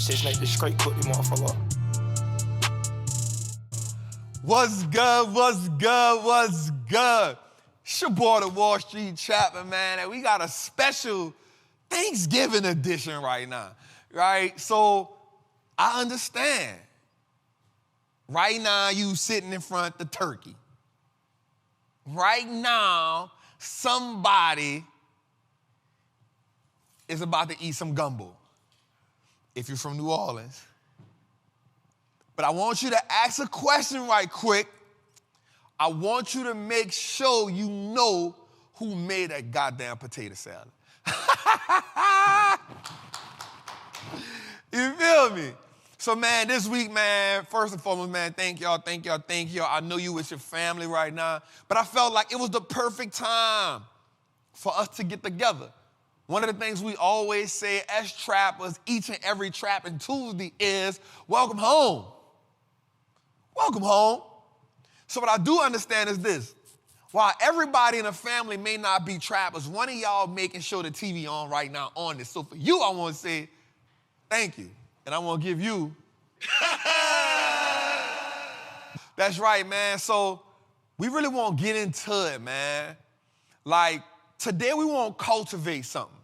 Shit's like the straight cook, you motherfucker. What's good, what's good, what's good? It's your boy, the Wall Street Trappin, man, and we got a special Thanksgiving edition right now, right? So I understand. Right now, you sitting in front of the turkey. Right now, somebody is about to eat some gumbo, if you're from New Orleans. But I want you to ask a question right quick. I want you to make sure you know who made that goddamn potato salad. You feel me? So, man, this week, man, first and foremost, man, thank y'all. I know you with your family right now, but I felt like it was the perfect time for us to get together. One of the things we always say as trappers, each and every Trappin' Tuesday is, welcome home. Welcome home. So what I do understand is this. While everybody in the family may not be trappers, one of y'all making sure the TV on right now on this. So for you, I want to say thank you. And I want to give you. That's right, man. So we really want to get into it, man. Like, today we want to cultivate something.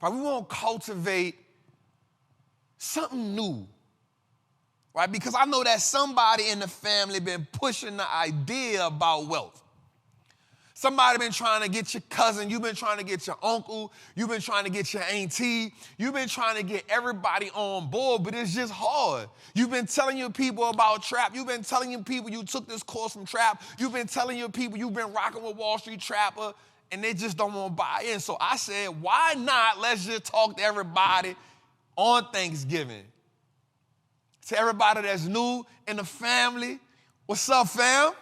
Right? We want to cultivate something new. Right? Because I know that somebody in the family been pushing the idea about wealth. Somebody been trying to get your cousin, you've been trying to get your uncle, you've been trying to get your auntie, you've been trying to get everybody on board, but it's just hard. You've been telling your people about Trap, you've been telling your people you took this course from Trap, you've been telling your people you've been rocking with Wallstreet Trapper, and they just don't want to buy in. So I said, why not let's just talk to everybody on Thanksgiving. To everybody that's new in the family, what's up, fam?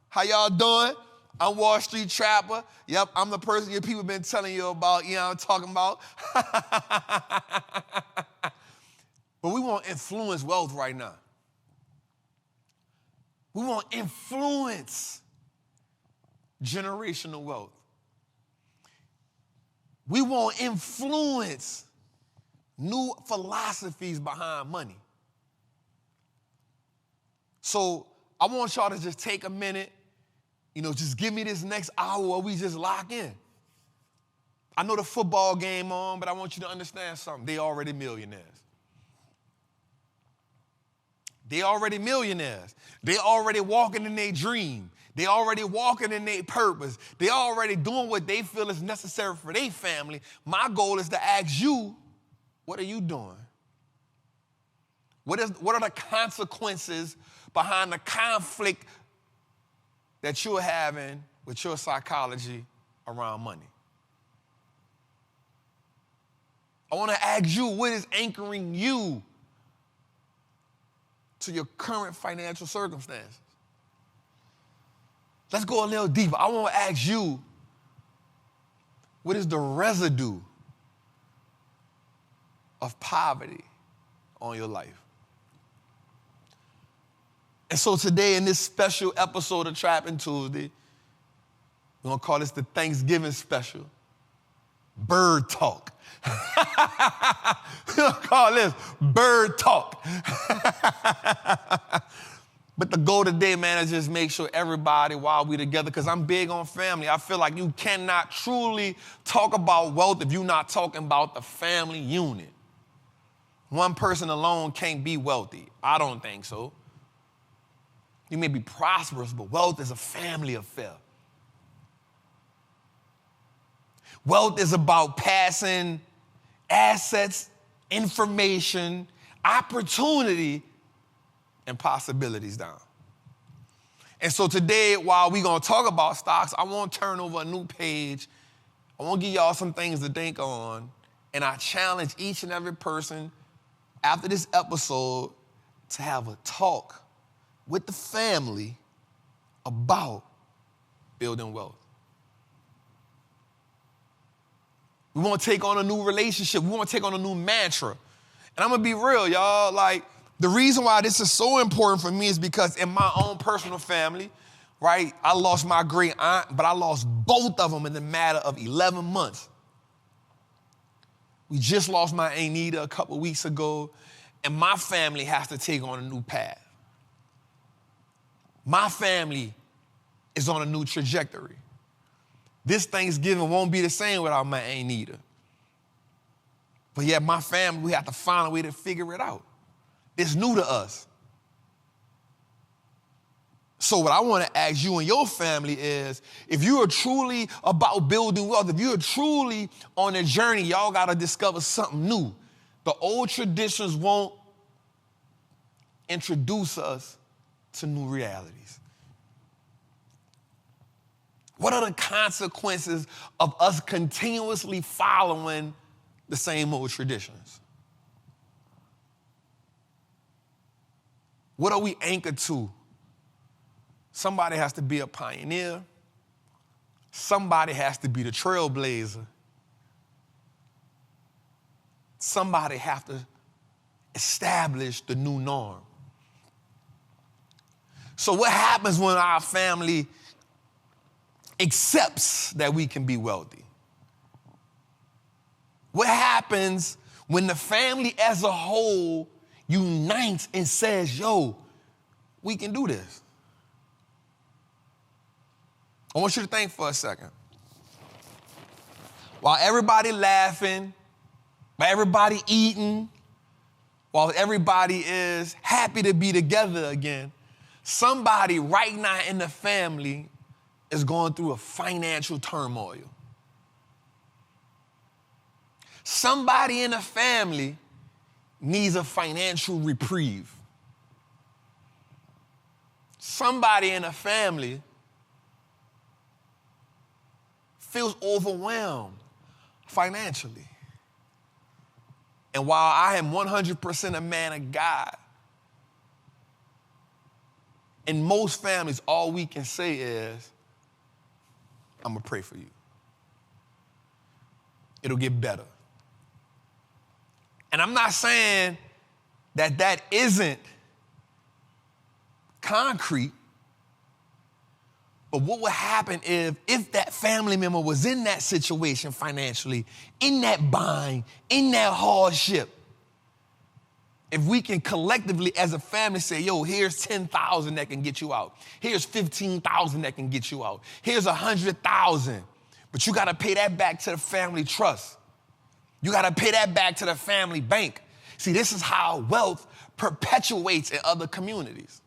How y'all doing? I'm Wallstreet Trapper. Yep, I'm the person your people been telling you about, you know what I'm talking about? But we want to influence wealth right now. We want to influence generational wealth. We want to influence new philosophies behind money. So I want y'all to just take a minute, just give me this next hour where we just lock in. I know the football game on, but I want you to understand something. They already millionaires. They already millionaires. They already walking in their dream. They already walking in their purpose. They already doing what they feel is necessary for their family. My goal is to ask you, what are you doing? What are the consequences behind the conflict that you're having with your psychology around money? I want to ask you, what is anchoring you to your current financial circumstances? Let's go a little deeper. I want to ask you, what is the residue of poverty on your life? And so today in this special episode of Trappin' Tuesday, we're going to call this the Thanksgiving special, Bird Talk. We're going to call this Bird Talk. But the goal today, man, is just make sure everybody, while we together, because I'm big on family, I feel like you cannot truly talk about wealth if you're not talking about the family unit. One person alone can't be wealthy. I don't think so. You may be prosperous, but wealth is a family affair. Wealth is about passing assets, information, opportunity, and possibilities down. And so today, while we're going to talk about stocks, I want to turn over a new page. I want to give y'all some things to think on. And I challenge each and every person after this episode to have a talk with the family about building wealth. We want to take on a new relationship. We want to take on a new mantra. And I'm going to be real, y'all. Like, the reason why this is so important for me is because in my own personal family, right, I lost my great aunt, but I lost both of them in the matter of 11 months. We just lost my Aunt Nita a couple weeks ago, and my family has to take on a new path. My family is on a new trajectory. This Thanksgiving won't be the same without my Aunt Nita. But yet my family, we have to find a way to figure it out. It's new to us. So what I want to ask you and your family is, if you are truly about building wealth, if you are truly on a journey, y'all got to discover something new. The old traditions won't introduce us to new realities. What are the consequences of us continuously following the same old traditions? What are we anchored to? Somebody has to be a pioneer. Somebody has to be the trailblazer. Somebody has to establish the new norm. So what happens when our family accepts that we can be wealthy? What happens when the family as a whole unites and says, yo, we can do this? I want you to think for a second. While everybody laughing, while everybody eating, while everybody is happy to be together again, somebody right now in the family is going through a financial turmoil. Somebody in the family needs a financial reprieve. Somebody in the family feels overwhelmed financially. And while I am 100% a man of God, in most families, all we can say is, I'm going to pray for you. It'll get better. And I'm not saying that that isn't concrete, but what would happen if that family member was in that situation financially, in that bind, in that hardship, if we can collectively as a family say, yo, here's 10,000 that can get you out. Here's 15,000 that can get you out. Here's 100,000, but you got to pay that back to the family trust. You got to pay that back to the family bank. See, this is how wealth perpetuates in other communities.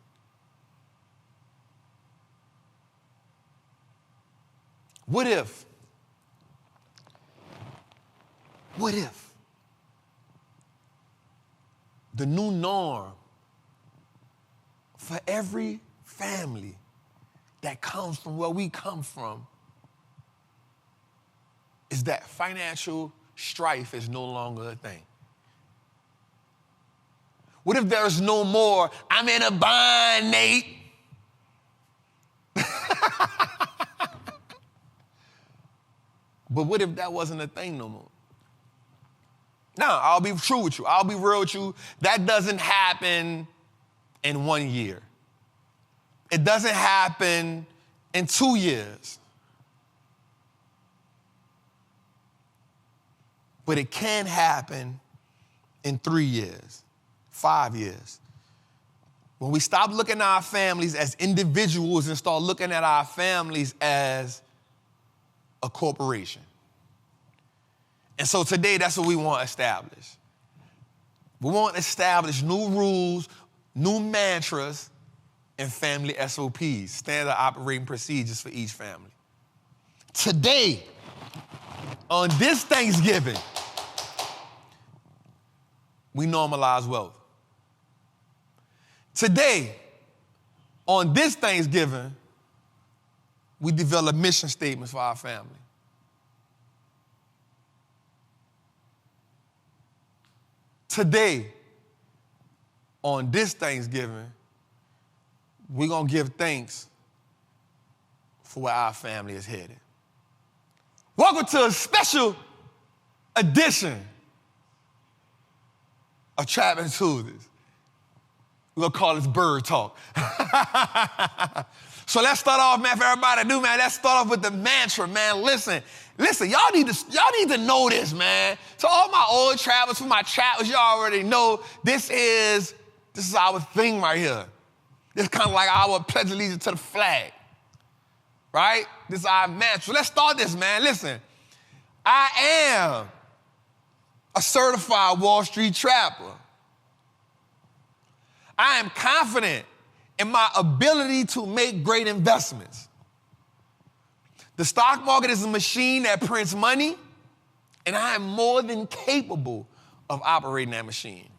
What if the new norm for every family that comes from where we come from is that financial strife is no longer a thing? What if there's no more, I'm in a bind, Nate? But what if that wasn't a thing no more? Now, I'll be true with you. I'll be real with you. That doesn't happen in 1 year. It doesn't happen in 2 years. But it can happen in 3 years, 5 years. When we stop looking at our families as individuals and start looking at our families as a corporation. And so today, that's what we want to establish. We want to establish new rules, new mantras, and family SOPs, standard operating procedures for each family. Today, on this Thanksgiving, we normalize wealth. Today, on this Thanksgiving, we develop mission statements for our family. Today, on this Thanksgiving, we're going to give thanks for where our family is headed. Welcome to a special edition of Trappin Tuesdays. We're going to call this Bird Talk. So let's start off, man, for everybody to do, man. Let's start off with the mantra, man. Listen, y'all need to know this, man. To all my old travelers, for my travelers, y'all already know this is our thing right here. This is kind of like our pledge allegiance to the flag, right? This is our mantra. Let's start this, man. Listen, I am a certified Wall Street trapper. I am confident in my ability to make great investments. The stock market is a machine that prints money, and I am more than capable of operating that machine.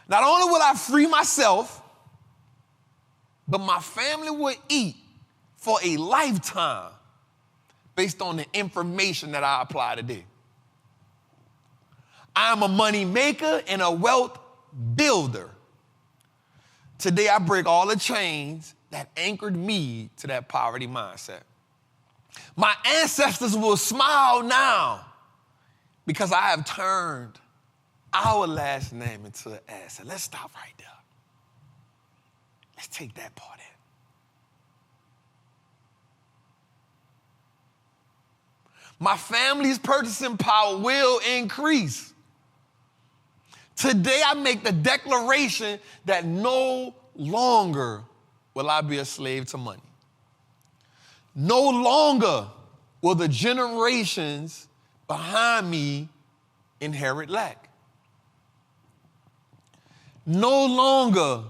Not only will I free myself, but my family will eat for a lifetime based on the information that I apply today. I am a money maker and a wealth builder. Today, I break all the chains that anchored me to that poverty mindset. My ancestors will smile now because I have turned our last name into an asset. Let's stop right there. Let's take that part in. My family's purchasing power will increase. Today, I make the declaration that no longer will I be a slave to money. No longer will the generations behind me inherit lack. No longer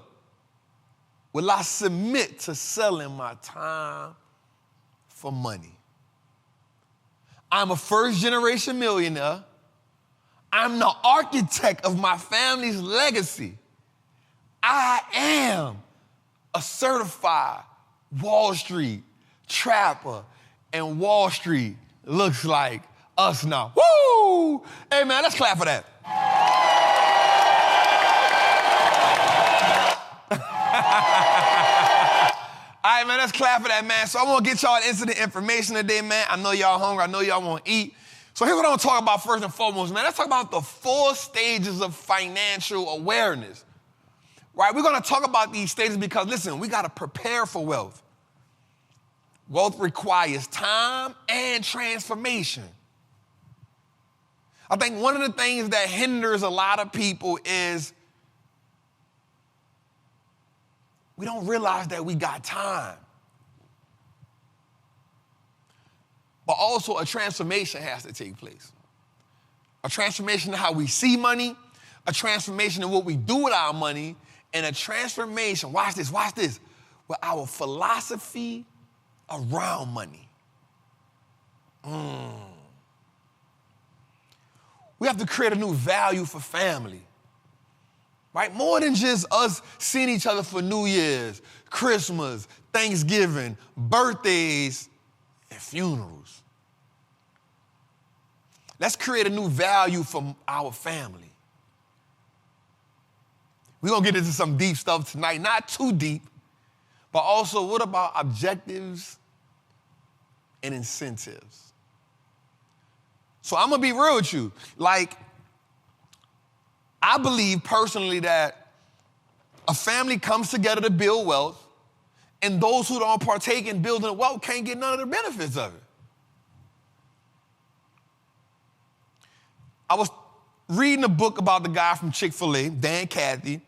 will I submit to selling my time for money. I'm a first-generation millionaire. I'm the architect of my family's legacy. I am a certified Wall Street trapper, and Wall Street looks like us now. Woo! Hey, man, let's clap for that. All right, man, let's clap for that, man. So I want to get y'all into the information today, man. I know y'all hungry. I know y'all want to eat. So here's what I'm going to talk about first and foremost, man. Let's talk about the 4 stages of financial awareness, right? We're going to talk about these stages because, listen, we got to prepare for wealth. Wealth requires time and transformation. I think one of the things that hinders a lot of people is we don't realize that we got time. But also a transformation has to take place. A transformation in how we see money, a transformation in what we do with our money, and a transformation, watch this, with our philosophy around money. We have to create a new value for family, right? More than just us seeing each other for New Year's, Christmas, Thanksgiving, birthdays, and funerals. Let's create a new value for our family. We're going to get into some deep stuff tonight, not too deep, but also what about objectives and incentives? So I'm going to be real with you. Like, I believe personally that a family comes together to build wealth, and those who don't partake in building wealth can't get none of the benefits of it. I was reading a book about the guy from Chick-fil-A, Dan Cathy,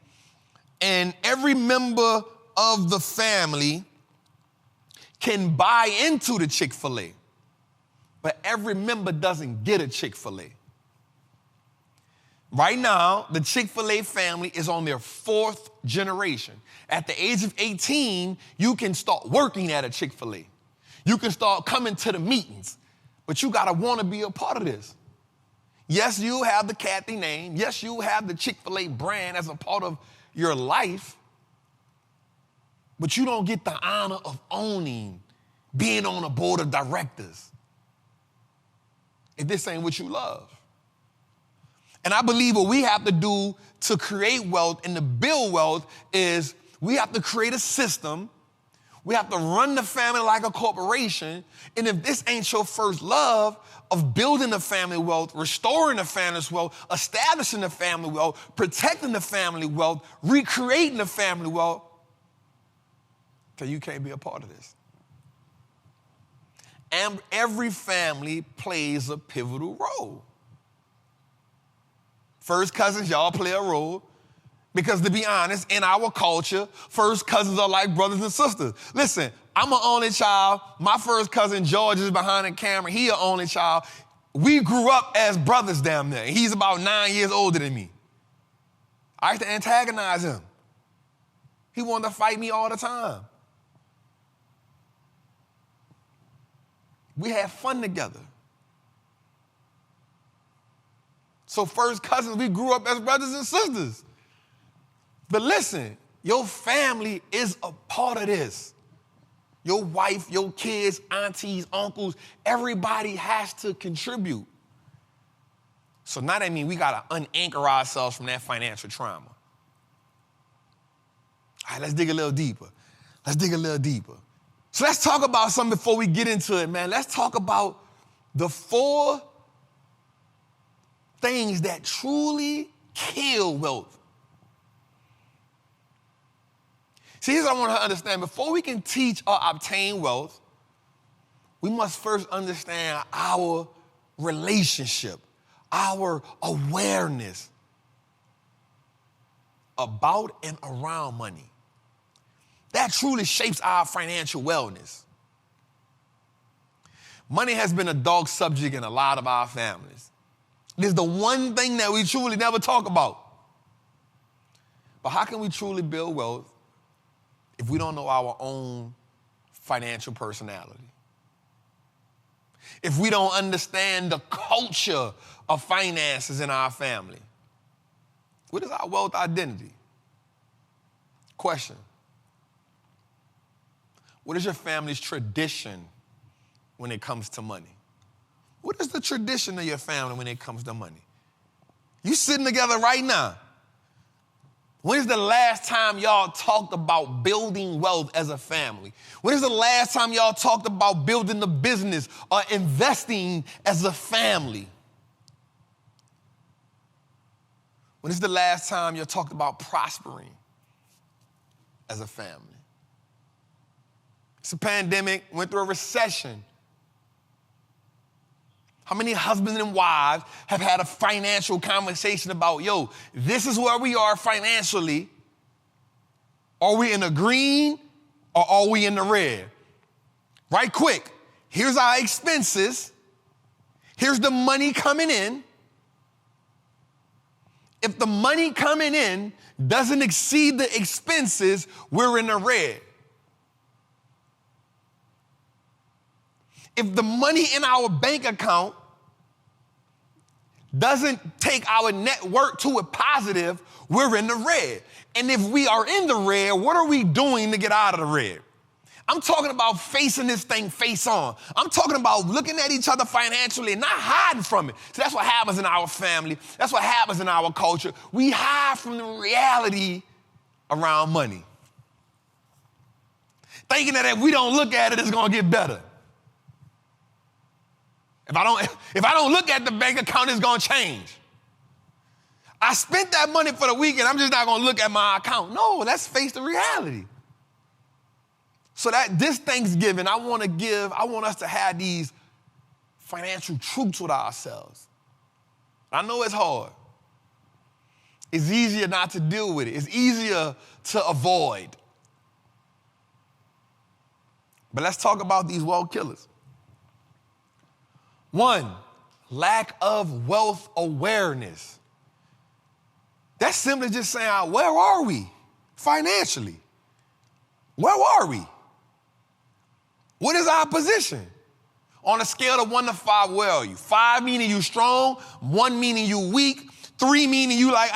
and every member of the family can buy into the Chick-fil-A, but every member doesn't get a Chick-fil-A. Right now, the Chick-fil-A family is on their 4th generation. At the age of 18, you can start working at a Chick-fil-A. You can start coming to the meetings, but you gotta wanna be a part of this. Yes, you have the Cathy name. Yes, you have the Chick-fil-A brand as a part of your life, but you don't get the honor of owning, being on a board of directors, if this ain't what you love. And I believe what we have to do to create wealth and to build wealth is we have to create a system. We have to run the family like a corporation. And if this ain't your first love of building the family wealth, restoring the family's wealth, establishing the family wealth, protecting the family wealth, recreating the family wealth, So you can't be a part of this. And every family plays a pivotal role. First cousins, y'all play a role. Because to be honest, in our culture, first cousins are like brothers and sisters. Listen, I'm an only child. My first cousin, George, is behind the camera. He an only child. We grew up as brothers down there. He's about 9 years older than me. I used to antagonize him. He wanted to fight me all the time. We had fun together. So first cousins, we grew up as brothers and sisters. But listen, your family is a part of this. Your wife, your kids, aunties, uncles, everybody has to contribute. So now that means we got to unanchor ourselves from that financial trauma. All right, let's dig a little deeper. So let's talk about something before we get into it, man. Let's talk about the 4 things that truly kill wealth. See, here's what I want to understand. Before we can teach or obtain wealth, we must first understand our relationship, our awareness about and around money. That truly shapes our financial wellness. Money has been a dog subject in a lot of our families. It is the one thing that we truly never talk about. But how can we truly build wealth if we don't know our own financial personality? If we don't understand the culture of finances in our family? What is our wealth identity? Question. What is your family's tradition when it comes to money? What is the tradition of your family when it comes to money? You sitting together right now. When is the last time y'all talked about building wealth as a family? When is the last time y'all talked about building a business or investing as a family? When is the last time you talked about prospering as a family? It's a pandemic, went through a recession. How many husbands and wives have had a financial conversation about, yo, this is where we are financially. Are we in the green or are we in the red? Right quick, here's our expenses. Here's the money coming in. If the money coming in doesn't exceed the expenses, we're in the red. If the money in our bank account doesn't take our net worth to a positive, we're in the red. And if we are in the red, what are we doing to get out of the red? I'm talking about facing this thing face on. I'm talking about looking at each other financially and not hiding from it. So that's what happens in our family. That's what happens in our culture. We hide from the reality around money. Thinking that if we don't look at it, it's going to get better. If I don't look at the bank account, it's going to change. I spent that money for the weekend. I'm just not going to look at my account. No, let's face the reality. So that this Thanksgiving, I want us to have these financial truths with ourselves. I know it's hard. It's easier not to deal with it. It's easier to avoid. But let's talk about these wealth killers. 1, lack of wealth awareness. That's simply just saying, where are we financially? Where are we? What is our position? On a scale of 1 to 5, where are you? 5 meaning you strong, 1 meaning you weak, 3 meaning you like,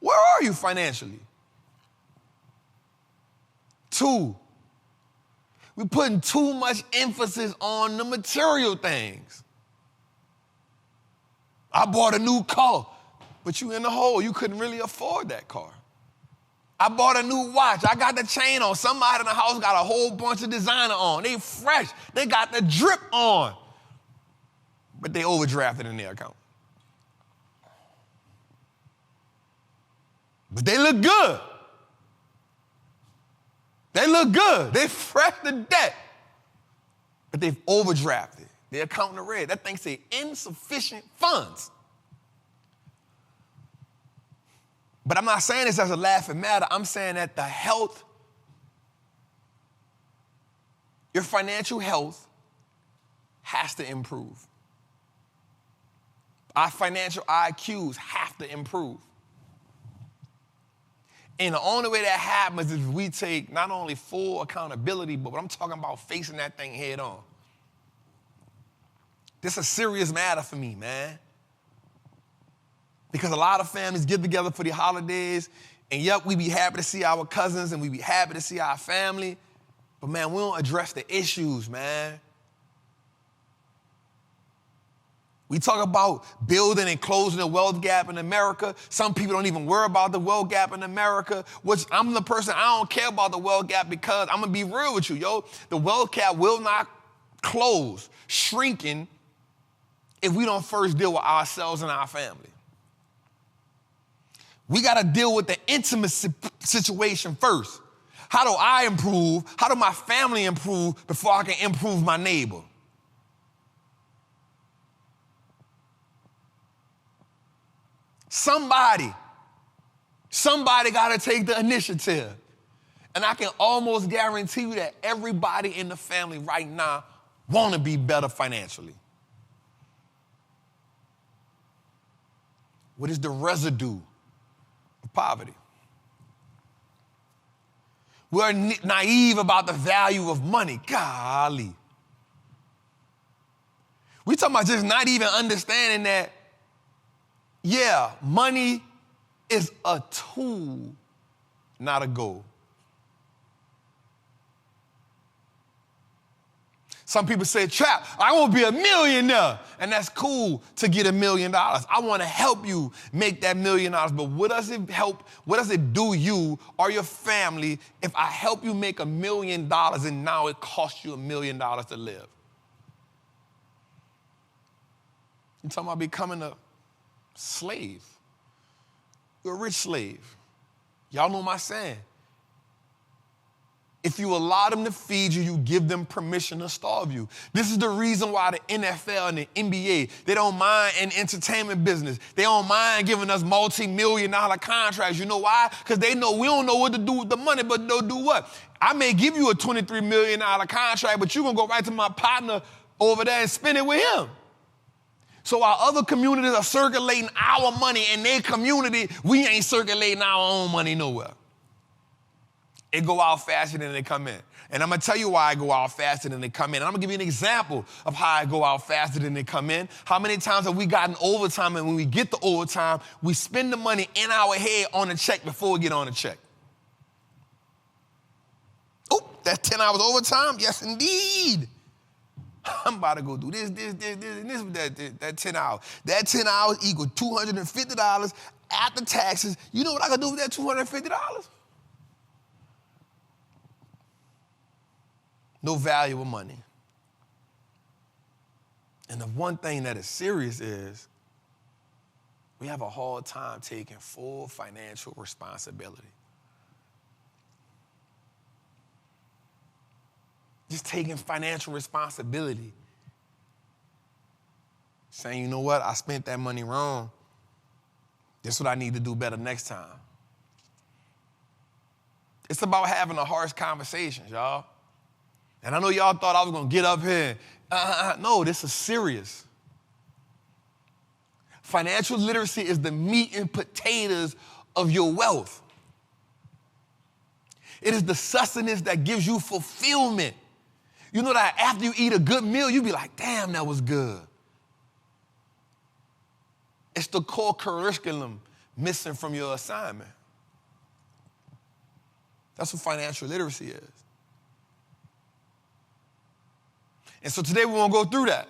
Where are you financially? 2, we're putting too much emphasis on the material things. I bought a new car, but you in the hole. You couldn't really afford that car. I bought a new watch. I got the chain on. Somebody in the house got a whole bunch of designer on. They fresh. They got the drip on. But they overdrafted in their account. But they look good. They look good. They fresh to death. But they've overdrafted. Their account in the red. That thing say insufficient funds. But I'm not saying this as a laughing matter. I'm saying that the health, your financial health has to improve. Our financial IQs have to improve. And the only way that happens is we take not only full accountability, but what I'm talking about facing that thing head on. This is a serious matter for me, man. Because a lot of families get together for the holidays, and yep, we be happy to see our cousins and we be happy to see our family, but man, we don't address the issues, man. We talk about building and closing the wealth gap in America. Some people don't even worry about the wealth gap in America, which I'm the person, I don't care about the wealth gap because I'm gonna be real with you, yo. The wealth gap will not close, shrinking, if we don't first deal with ourselves and our family. We gotta deal with the intimate situation first. How do I improve? How do my family improve before I can improve my neighbor? Somebody gotta take the initiative. And I can almost guarantee you that everybody in the family right now wanna be better financially. What is the residue of poverty? We're naive about the value of money. Golly. We talking about just not even understanding that, yeah, money is a tool, not a goal. Some people say, Trap, I want to be a millionaire. And that's cool to get $1 million. I want to help you make that $1 million. But what does it help? What does it do you or your family if I help you make $1 million and now it costs you $1 million to live? You're talking about becoming a slave. You're a rich slave. Y'all know my saying. If you allow them to feed you, you give them permission to starve you. This is the reason why the NFL and the NBA, they don't mind in entertainment business. They don't mind giving us multi-million-dollar contracts. You know why? Because they know we don't know what to do with the money, but they'll do what? I may give you a $23 million contract, but you're going to go right to my partner over there and spend it with him. So our other communities are circulating our money in their community. We ain't circulating our own money nowhere. It go out faster than they come in. And I'm going to tell you why I go out faster than they come in. And I'm going to give you an example of how I go out faster than they come in. How many times have we gotten overtime, and when we get the overtime, we spend the money in our head on a check before we get on a check? Oh, that's 10 hours overtime? Yes, indeed. I'm about to go do this, that 10 hours. That 10 hours equal $250 after taxes. You know what I can do with that $250? No value of money. And the one thing that is serious is we have a hard time taking full financial responsibility. Just taking financial responsibility. Saying, you know what, I spent that money wrong. This is what I need to do better next time. It's about having a harsh conversation, y'all. And I know y'all thought I was going to get up here. No, this is serious. Financial literacy is the meat and potatoes of your wealth. It is the sustenance that gives you fulfillment. You know that after you eat a good meal, you be like, damn, that was good. It's the core curriculum missing from your assignment. That's what financial literacy is. And so today we want to go through that.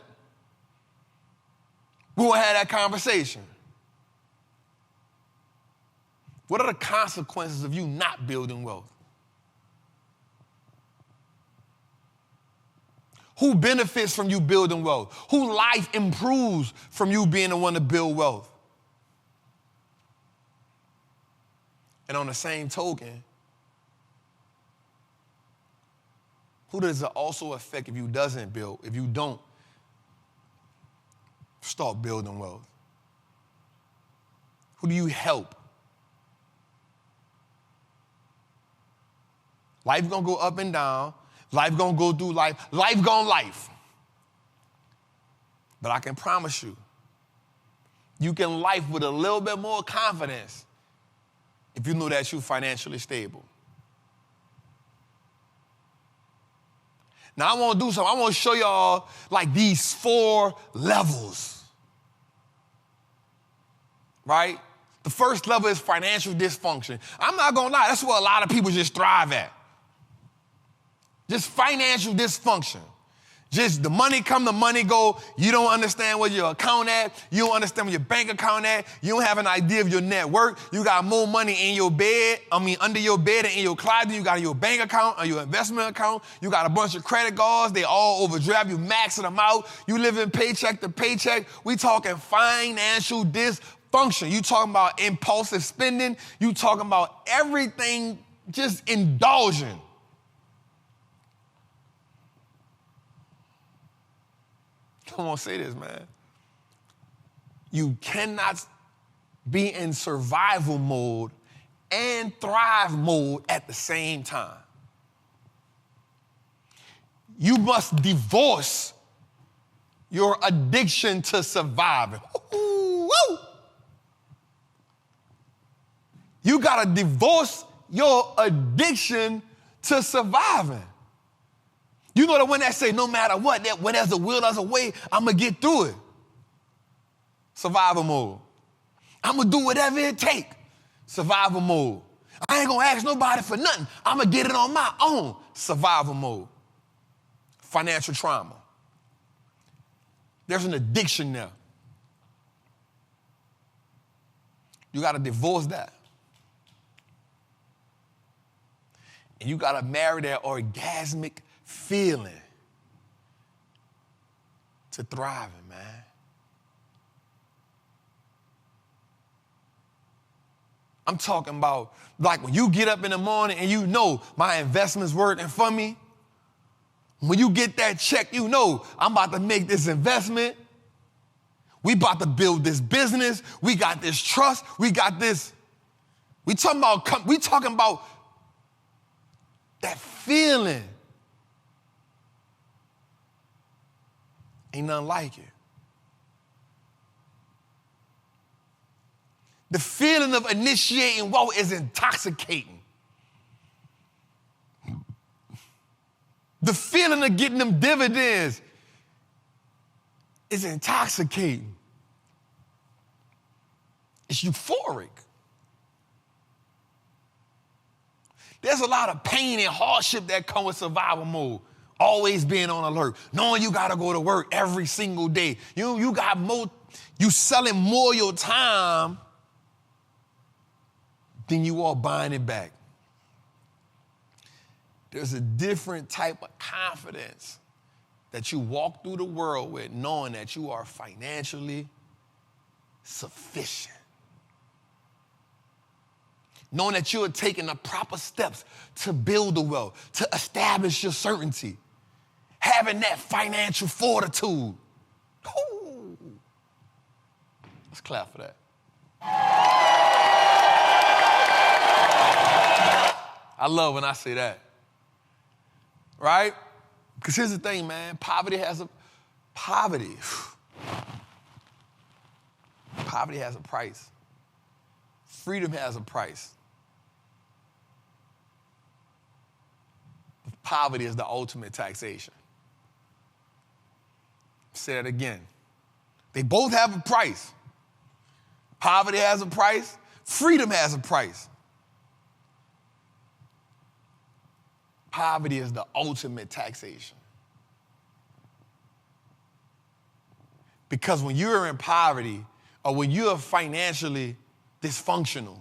We want to have that conversation. What are the consequences of you not building wealth? Who benefits from you building wealth? Whose life improves from you being the one to build wealth? And on the same token, Who does it also affect if you don't start building wealth? Who do you help? Life gonna go up and down. Life gonna go through life. Life gonna life. But I can promise you, you can life with a little bit more confidence if you know that you're financially stable. Now I want to do something. I want to show y'all like these 4 levels. Right? The first level is financial dysfunction. I'm not going to lie, that's what a lot of people just thrive at. Just financial dysfunction. Just the money come, the money go. You don't understand where your account at. You don't understand where your bank account at. You don't have an idea of your net worth. You got more money in your bed, under your bed and in your closet. You got in your bank account or your investment account. You got a bunch of credit cards. They all overdraft. You maxing them out. You living paycheck to paycheck. We talking financial dysfunction. You talking about impulsive spending. You talking about everything just indulging. Come on, say this, man. You cannot be in survival mode and thrive mode at the same time. You must divorce your addiction to surviving. Woo! You gotta divorce your addiction to surviving. You know the one that say, no matter what, that when there's a will, there's a way, I'm going to get through it. Survival mode. I'm going to do whatever it takes. Survival mode. I ain't going to ask nobody for nothing. I'm going to get it on my own. Survival mode. Financial trauma. There's an addiction there. You got to divorce that. And you got to marry that orgasmic feeling to thriving, man. I'm talking about like when you get up in the morning and you know my investment's working for me. When you get that check, you know I'm about to make this investment. We about to build this business. We got this trust. We got this. We talking about that feeling. Ain't nothing like it. The feeling of initiating wealth is intoxicating. The feeling of getting them dividends is intoxicating. It's euphoric. There's a lot of pain and hardship that come with survival mode. Always being on alert, knowing you gotta go to work every single day. You selling more of your time than you are buying it back. There's a different type of confidence that you walk through the world with, knowing that you are financially sufficient. Knowing that you are taking the proper steps to build the wealth, to establish your certainty. Having that financial fortitude. Ooh. Let's clap for that. I love when I say that. Right? Because here's the thing, man. Poverty has a price. Freedom has a price. Poverty is the ultimate taxation. Say it again. They both have a price. Poverty has a price. Freedom has a price. Poverty is the ultimate taxation. Because when you're in poverty or when you're financially dysfunctional,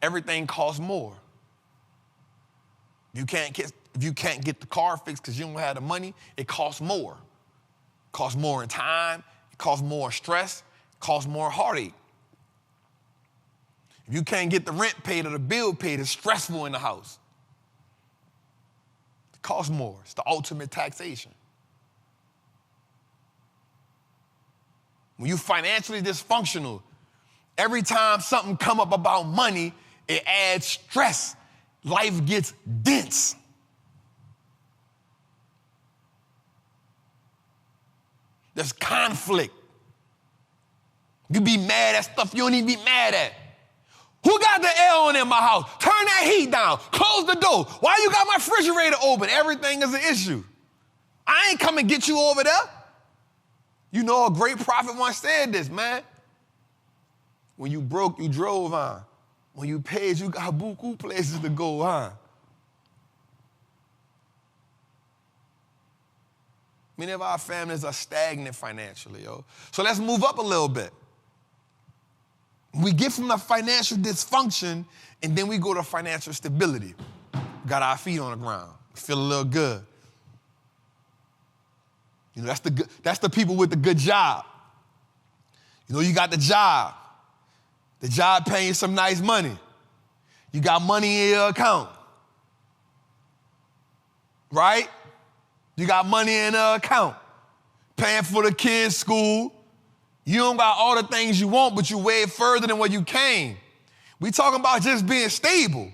everything costs more. If you can't get the car fixed because you don't have the money, it costs more. It costs more in time, it costs more stress, it costs more heartache. If you can't get the rent paid or the bill paid, it's stressful in the house. It costs more. It's the ultimate taxation. When you're financially dysfunctional, every time something come up about money, it adds stress. Life gets dense. There's conflict. You be mad at stuff you don't even be mad at. Who got the air on in my house? Turn that heat down. Close the door. Why you got my refrigerator open? Everything is an issue. I ain't come and get you over there. You know, a great prophet once said this, man. When you broke, you drove, huh? When you paid, you got buku places to go, huh? Many of our families are stagnant financially, yo. So let's move up a little bit. We get from the financial dysfunction, and then we go to financial stability. Got our feet on the ground. Feel a little good. You know, that's the people with the good job. You know, you got the job. The job paying you some nice money. You got money in your account. Right? You got money in the account. Paying for the kids' school. You don't got all the things you want, but you way further than where you came. We talking about just being stable.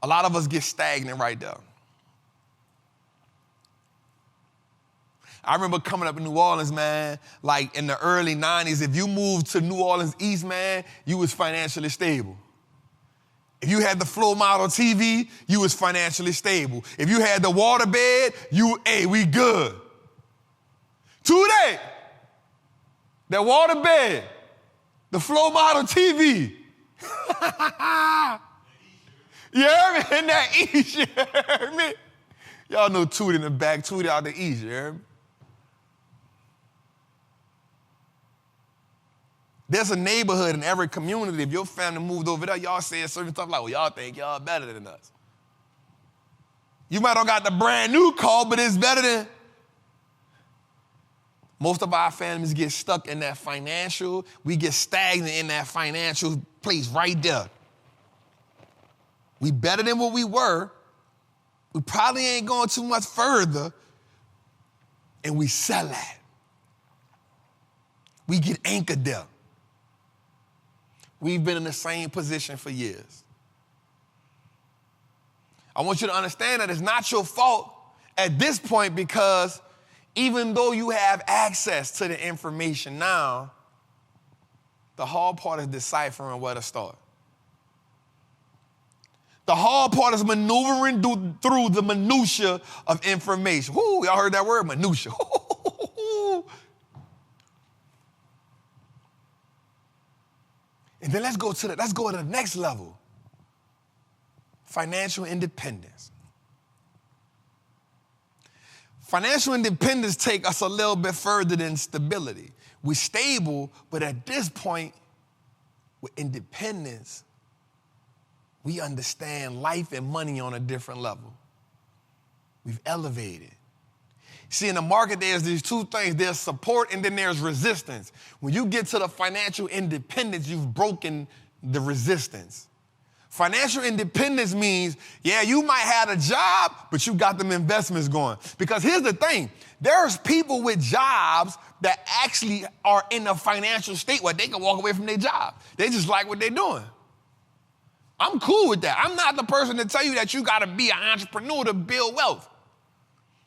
A lot of us get stagnant right there. I remember coming up in New Orleans, man, like in the early 90s, if you moved to New Orleans East, man, you was financially stable. If you had the floor model TV, you was financially stable. If you had the water bed, we good. Today, that water bed, the floor model TV. You heard me? In that east, you heard me? Y'all know Tootie in the back, Tootie out the east, you heard me? There's a neighborhood in every community. If your family moved over there, y'all say certain stuff like, well, y'all think y'all better than us. You might have got the brand new car, but it's better than. Most of our families get stuck in that financial, we get stagnant in that financial place right there. We better than what we were. We probably ain't going too much further, and we sell that. We get anchored there. We've been in the same position for years. I want you to understand that it's not your fault at this point, because even though you have access to the information now, the hard part is deciphering where to start. The hard part is maneuvering through the minutia of information. Woo, y'all heard that word, minutia. And then let's go to the next level. Financial independence. Financial independence take us a little bit further than stability. We're stable, but at this point, with independence, we understand life and money on a different level. We've elevated. See, in the market, there's these two things. There's support and then there's resistance. When you get to the financial independence, you've broken the resistance. Financial independence means, yeah, you might have a job, but you got them investments going. Because here's the thing. There's people with jobs that actually are in a financial state where they can walk away from their job. They just like what they're doing. I'm cool with that. I'm not the person to tell you that you got to be an entrepreneur to build wealth.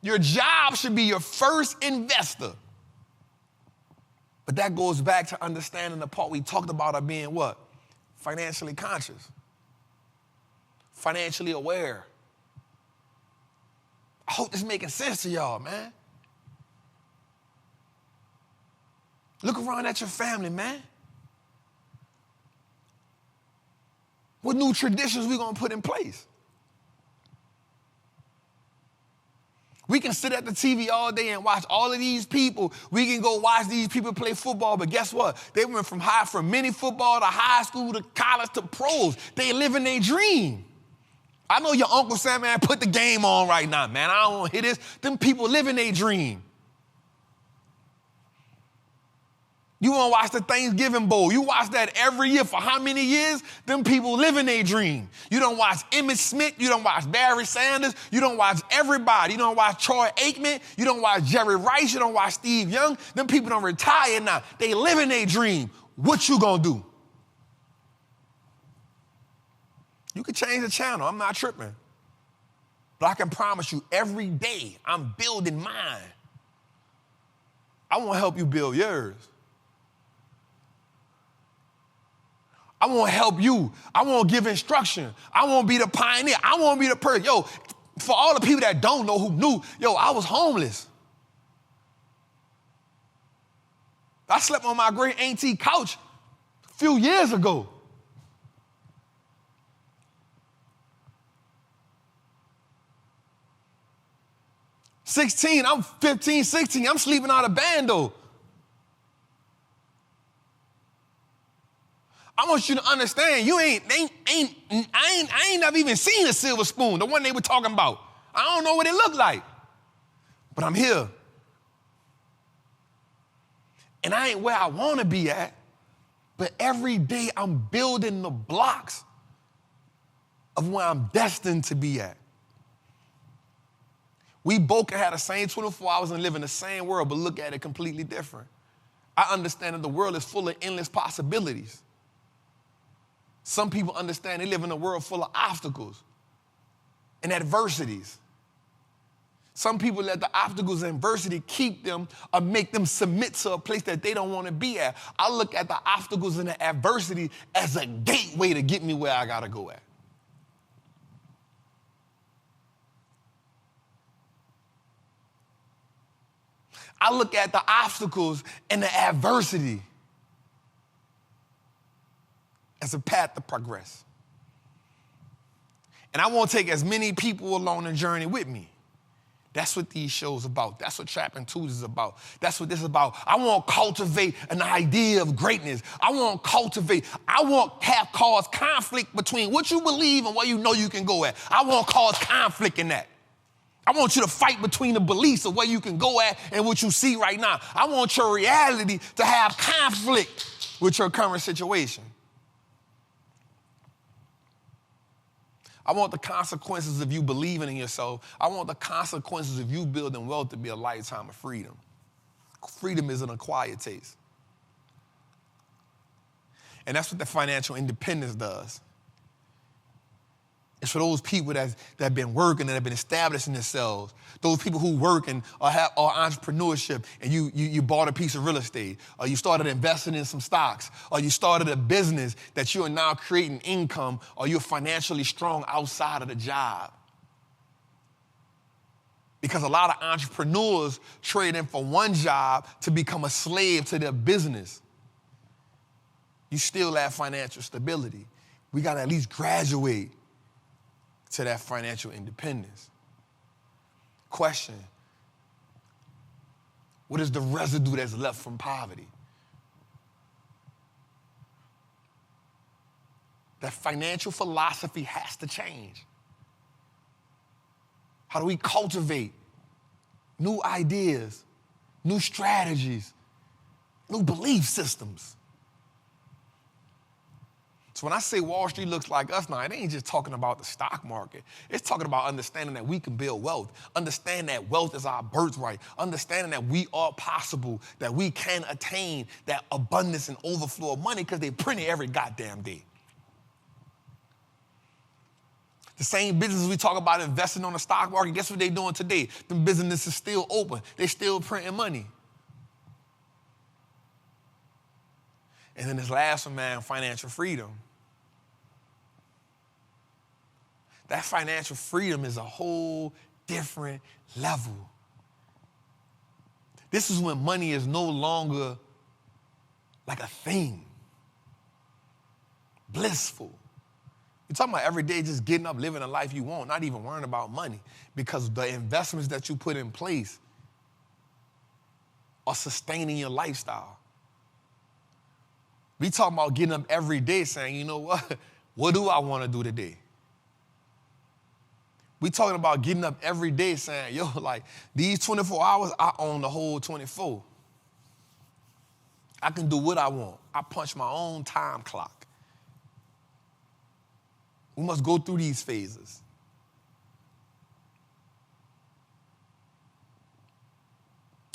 Your job should be your first investor. But that goes back to understanding the part we talked about of being what? Financially conscious. Financially aware. I hope this is making sense to y'all, man. Look around at your family, man. What new traditions we gonna put in place? We can sit at the TV all day and watch all of these people. We can go watch these people play football, but guess what? They went from mini football to high school to college to pros. They living their dream. I know your uncle said, man, put the game on right now, man. I don't want to hear this. Them people living their dream. You want to watch the Thanksgiving Bowl. You watch that every year. For how many years? Them people living their dream. You don't watch Emmitt Smith. You don't watch Barry Sanders. You don't watch everybody. You don't watch Troy Aikman. You don't watch Jerry Rice. You don't watch Steve Young. Them people don't retire now. They living their dream. What you gonna do? You can change the channel. I'm not tripping. But I can promise you, every day I'm building mine. I want to help you build yours. I want to help you. I want to give instruction. I want to be the pioneer. I want to be the person. Yo, for all the people that don't know who knew, yo, I was homeless. I slept on my great auntie couch a few years ago. I'm 15, 16. I'm sleeping out of bando. I want you to understand, I ain't never even seen a silver spoon, the one they were talking about. I don't know what it looked like, but I'm here. And I ain't where I want to be at, but every day I'm building the blocks of where I'm destined to be at. We both can have the same 24 hours and live in the same world, but look at it completely different. I understand that the world is full of endless possibilities. Some people understand they live in a world full of obstacles and adversities. Some people let the obstacles and adversity keep them or make them submit to a place that they don't want to be at. I look at the obstacles and the adversity as a gateway to get me where I got to go at. I look at the obstacles and the adversity as a path to progress. And I want to take as many people along the journey with me. That's what these shows about. That's what Trappin' Tuesdays is about. That's what this is about. I want to cultivate an idea of greatness. I want to have cause conflict between what you believe and where you know you can go at. I want to cause conflict in that. I want you to fight between the beliefs of where you can go at and what you see right now. I want your reality to have conflict with your current situation. I want the consequences of you believing in yourself. I want the consequences of you building wealth to be a lifetime of freedom. Freedom is an acquired taste. And that's what the financial independence does. It's for those people that have been working and have been establishing themselves. Those people who work and are entrepreneurship, and you bought a piece of real estate, or you started investing in some stocks, or you started a business that you are now creating income, or you're financially strong outside of the job. Because a lot of entrepreneurs trade in for one job to become a slave to their business. You still have financial stability. We got to at least graduate to that financial independence. Question: what is the residue that's left from poverty? That financial philosophy has to change. How do we cultivate new ideas, new strategies, new belief systems? So when I say Wall Street looks like us now, it ain't just talking about the stock market. It's talking about understanding that we can build wealth, understand that wealth is our birthright, understanding that we are possible, that we can attain that abundance and overflow of money because they print it every goddamn day. The same businesses we talk about investing on the stock market, guess what they're doing today? The business is still open. They still printing money. And then this last one, man, financial freedom. That financial freedom is a whole different level. This is when money is no longer like a thing. Blissful. You're talking about every day just getting up, living a life you want, not even worrying about money, because the investments that you put in place are sustaining your lifestyle. We talking about getting up every day saying, you know what do I want to do today? We talking about getting up every day saying, yo, like these 24 hours, I own the whole 24. I can do what I want. I punch my own time clock. We must go through these phases.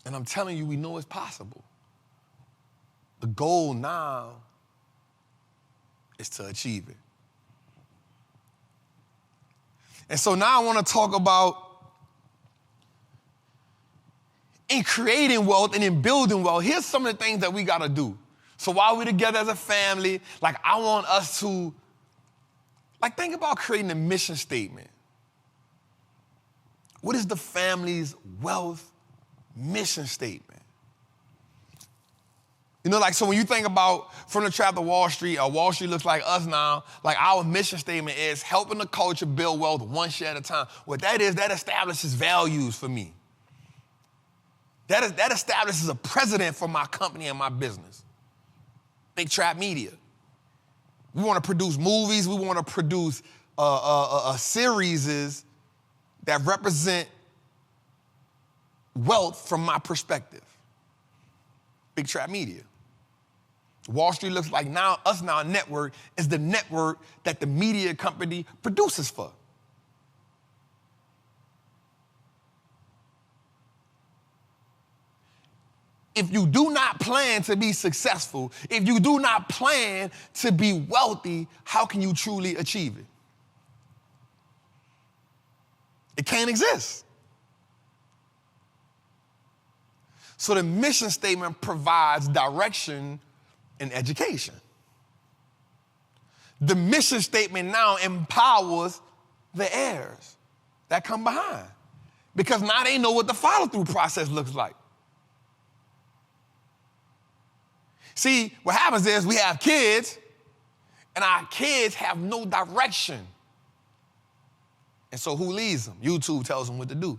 And I'm telling you, we know it's possible. The goal now is to achieve it. And so now I want to talk about in creating wealth and in building wealth. Here's some of the things that we got to do. So while we're together as a family, like I want us to, like think about creating a mission statement. What is the family's wealth mission statement? You know, like, so when you think about from the chapter Wall Street, or Wall Street looks like us now, like our mission statement is helping the culture build wealth one share at a time. What that is, that establishes values for me. That establishes a precedent for my company and my business. Big Trap Media. We want to produce movies. We want to produce series that represent wealth from my perspective. Big Trap Media. Wall Street looks like now, us now network is the network that the media company produces for. If you do not plan to be successful, if you do not plan to be wealthy, how can you truly achieve it? It can't exist. So the mission statement provides direction and education. The mission statement now empowers the heirs that come behind, because now they know what the follow-through process looks like. See, what happens is we have kids, and our kids have no direction. And so who leads them? YouTube tells them what to do.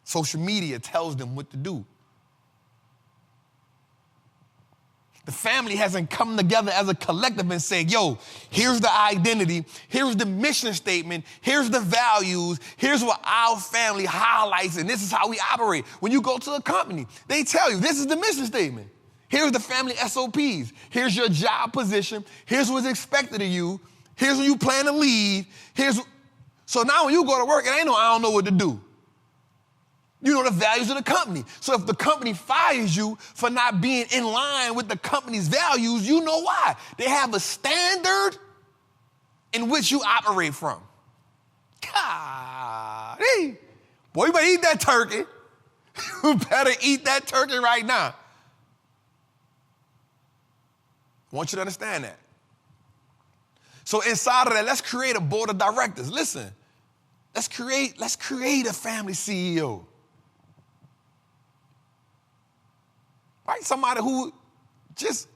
Social media tells them what to do. The family hasn't come together as a collective and said, yo, here's the identity, here's the mission statement, here's the values, here's what our family highlights, and this is how we operate. When you go to a company, they tell you, this is the mission statement. Here's the family SOPs. Here's your job position. Here's what's expected of you. Here's when you plan to leave. So now when you go to work, it ain't no, I don't know what to do. You know the values of the company. So if the company fires you for not being in line with the company's values, you know why. They have a standard in which you operate from. God, boy, you better eat that turkey. You better eat that turkey right now. I want you to understand that. So inside of that, let's create a board of directors. Listen, let's create a family CEO. Right? Somebody who just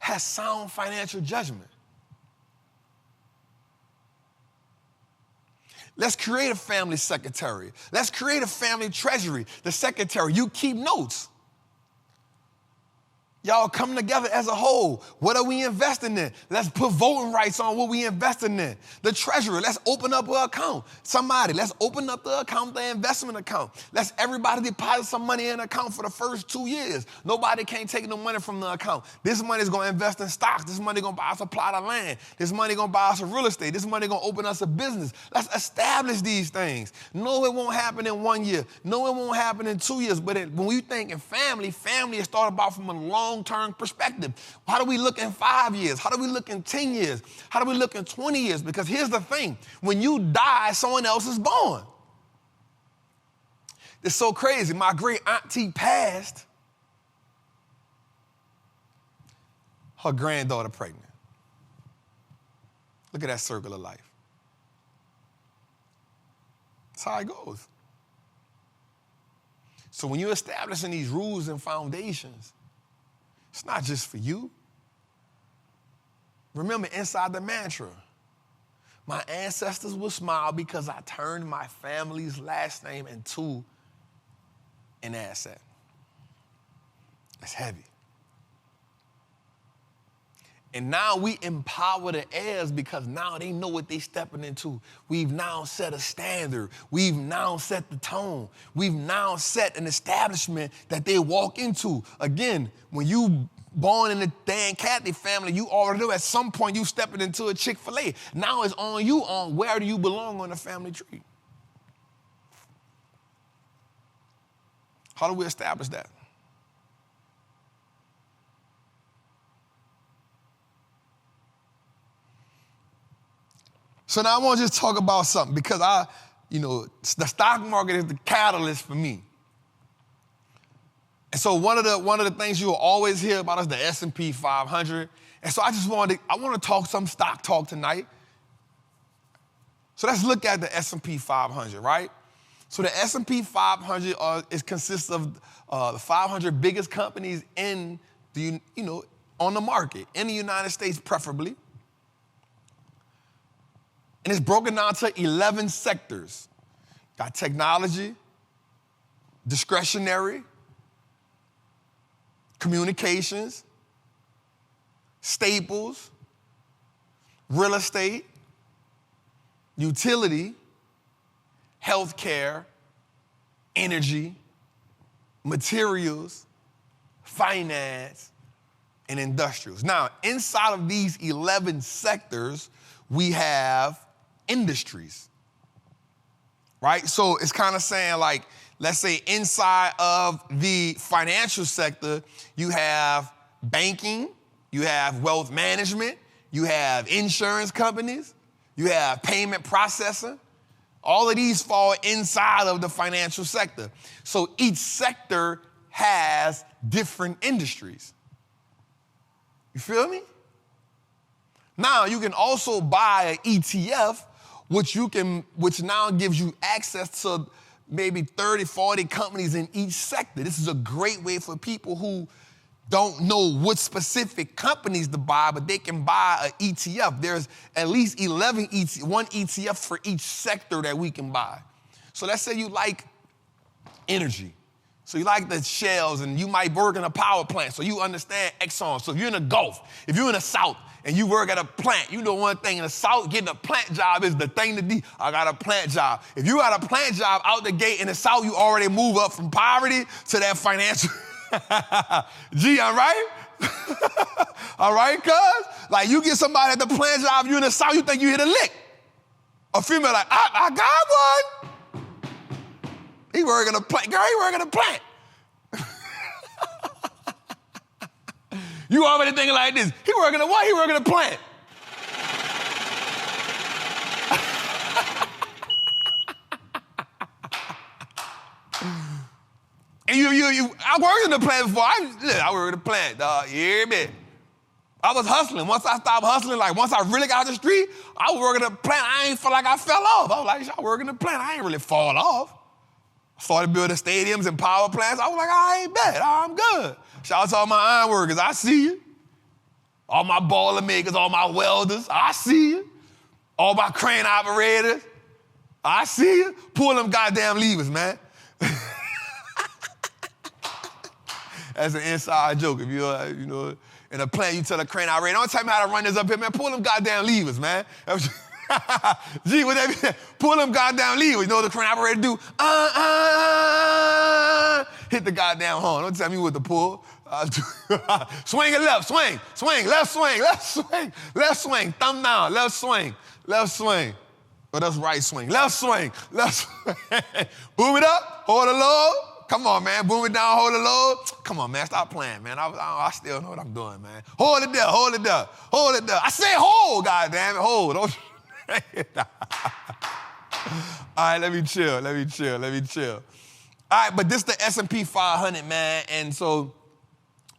has sound financial judgment. Let's create a family secretary. Let's create a family treasury. The secretary, you keep notes. Y'all come together as a whole. What are we investing in? Let's put voting rights on what we investing in. The treasurer, let's open up an account. Somebody, let's open up the account, the investment account. Let's everybody deposit some money in an account for the first 2 years. Nobody can't take no money from the account. This money is going to invest in stocks. This money going to buy us a plot of land. This money going to buy us a real estate. This money going to open us a business. Let's establish these things. No, it won't happen in 1 year. No, it won't happen in 2 years. But when we think in family is thought about from a long-term perspective. How do we look in 5 years? How do we look in 10 years? How do we look in 20 years? Because here's the thing. When you die, someone else is born. It's so crazy. My great auntie passed, her granddaughter pregnant. Look at that circle of life. That's how it goes. So when you're establishing these rules and foundations, it's not just for you. Remember, inside the mantra, my ancestors will smile because I turned my family's last name into an asset. That's heavy. And now we empower the heirs because now they know what they're stepping into. We've now set a standard. We've now set the tone. We've now set an establishment that they walk into. Again, when you born in the Dan Cathy family, you already know at some point you stepping into a Chick-fil-A. Now it's on you on where do you belong on the family tree. How do we establish that? So now I want to just talk about something because the stock market is the catalyst for me. And so one of the things you'll always hear about is the S&P 500. And so I want to talk some stock talk tonight. So let's look at the S&P 500, right? So the S&P 500 consists of the 500 biggest companies in on the market in the United States, preferably. And it's broken down to 11 sectors. Got technology, discretionary, communications, staples, real estate, utility, healthcare, energy, materials, finance, and industrials. Now, inside of these 11 sectors, we have industries, right? So it's kind of saying like, let's say inside of the financial sector, you have banking, you have wealth management, you have insurance companies, you have payment processing. All of these fall inside of the financial sector. So each sector has different industries. You feel me? Now you can also buy an ETF, which now gives you access to maybe 30, 40 companies in each sector. This is a great way for people who don't know what specific companies to buy, but they can buy an ETF. There's at least 11 one ETF for each sector that we can buy. So let's say you like energy. So you like the shells, and you might work in a power plant, so you understand Exxon. So if you're in the Gulf, if you're in the South, and you work at a plant, you know one thing in the South, getting a plant job is the thing to do. I got a plant job. If you got a plant job out the gate in the South, you already move up from poverty to that financial. Gee, all right? All right, cuz? Like you get somebody at the plant job, you in the South, you think you hit a lick. A female like, I got one. He working a plant. Girl, he working a plant. You already thinking like this. He working a what? He working a plant. And I worked in the plant before. I worked in the plant, dog. You hear me? I was hustling. Once I stopped hustling, like once I really got out the street, I was working in the plant. I ain't feel like I fell off. I was like, I work in the plant. I ain't really fall off. I started building stadiums and power plants. I was like, I ain't bad. I'm good. Shout out to all my iron workers. I see you. All my boiler makers, all my welders. I see you. All my crane operators. I see you. Pull them goddamn levers, man. That's an inside joke. If you're, in a plant, you tell a crane operator, don't tell me how to run this up here, man. Pull them goddamn levers, man. Gee, what that mean? Pull them goddamn levers. You know what the crane operator do? Hit the goddamn horn. Don't tell me what to pull. Swing it left, swing, left swing, left swing, thumb down, left swing. Oh, that's right swing, left swing. Boom it up, hold it low. Come on, man, boom it down, hold it low. Come on, man, stop playing, man. I still know what I'm doing, man. Hold it there. I say hold, goddamn it, hold. Don't. All right, let me chill. All right, but this is the S&P 500, man, and so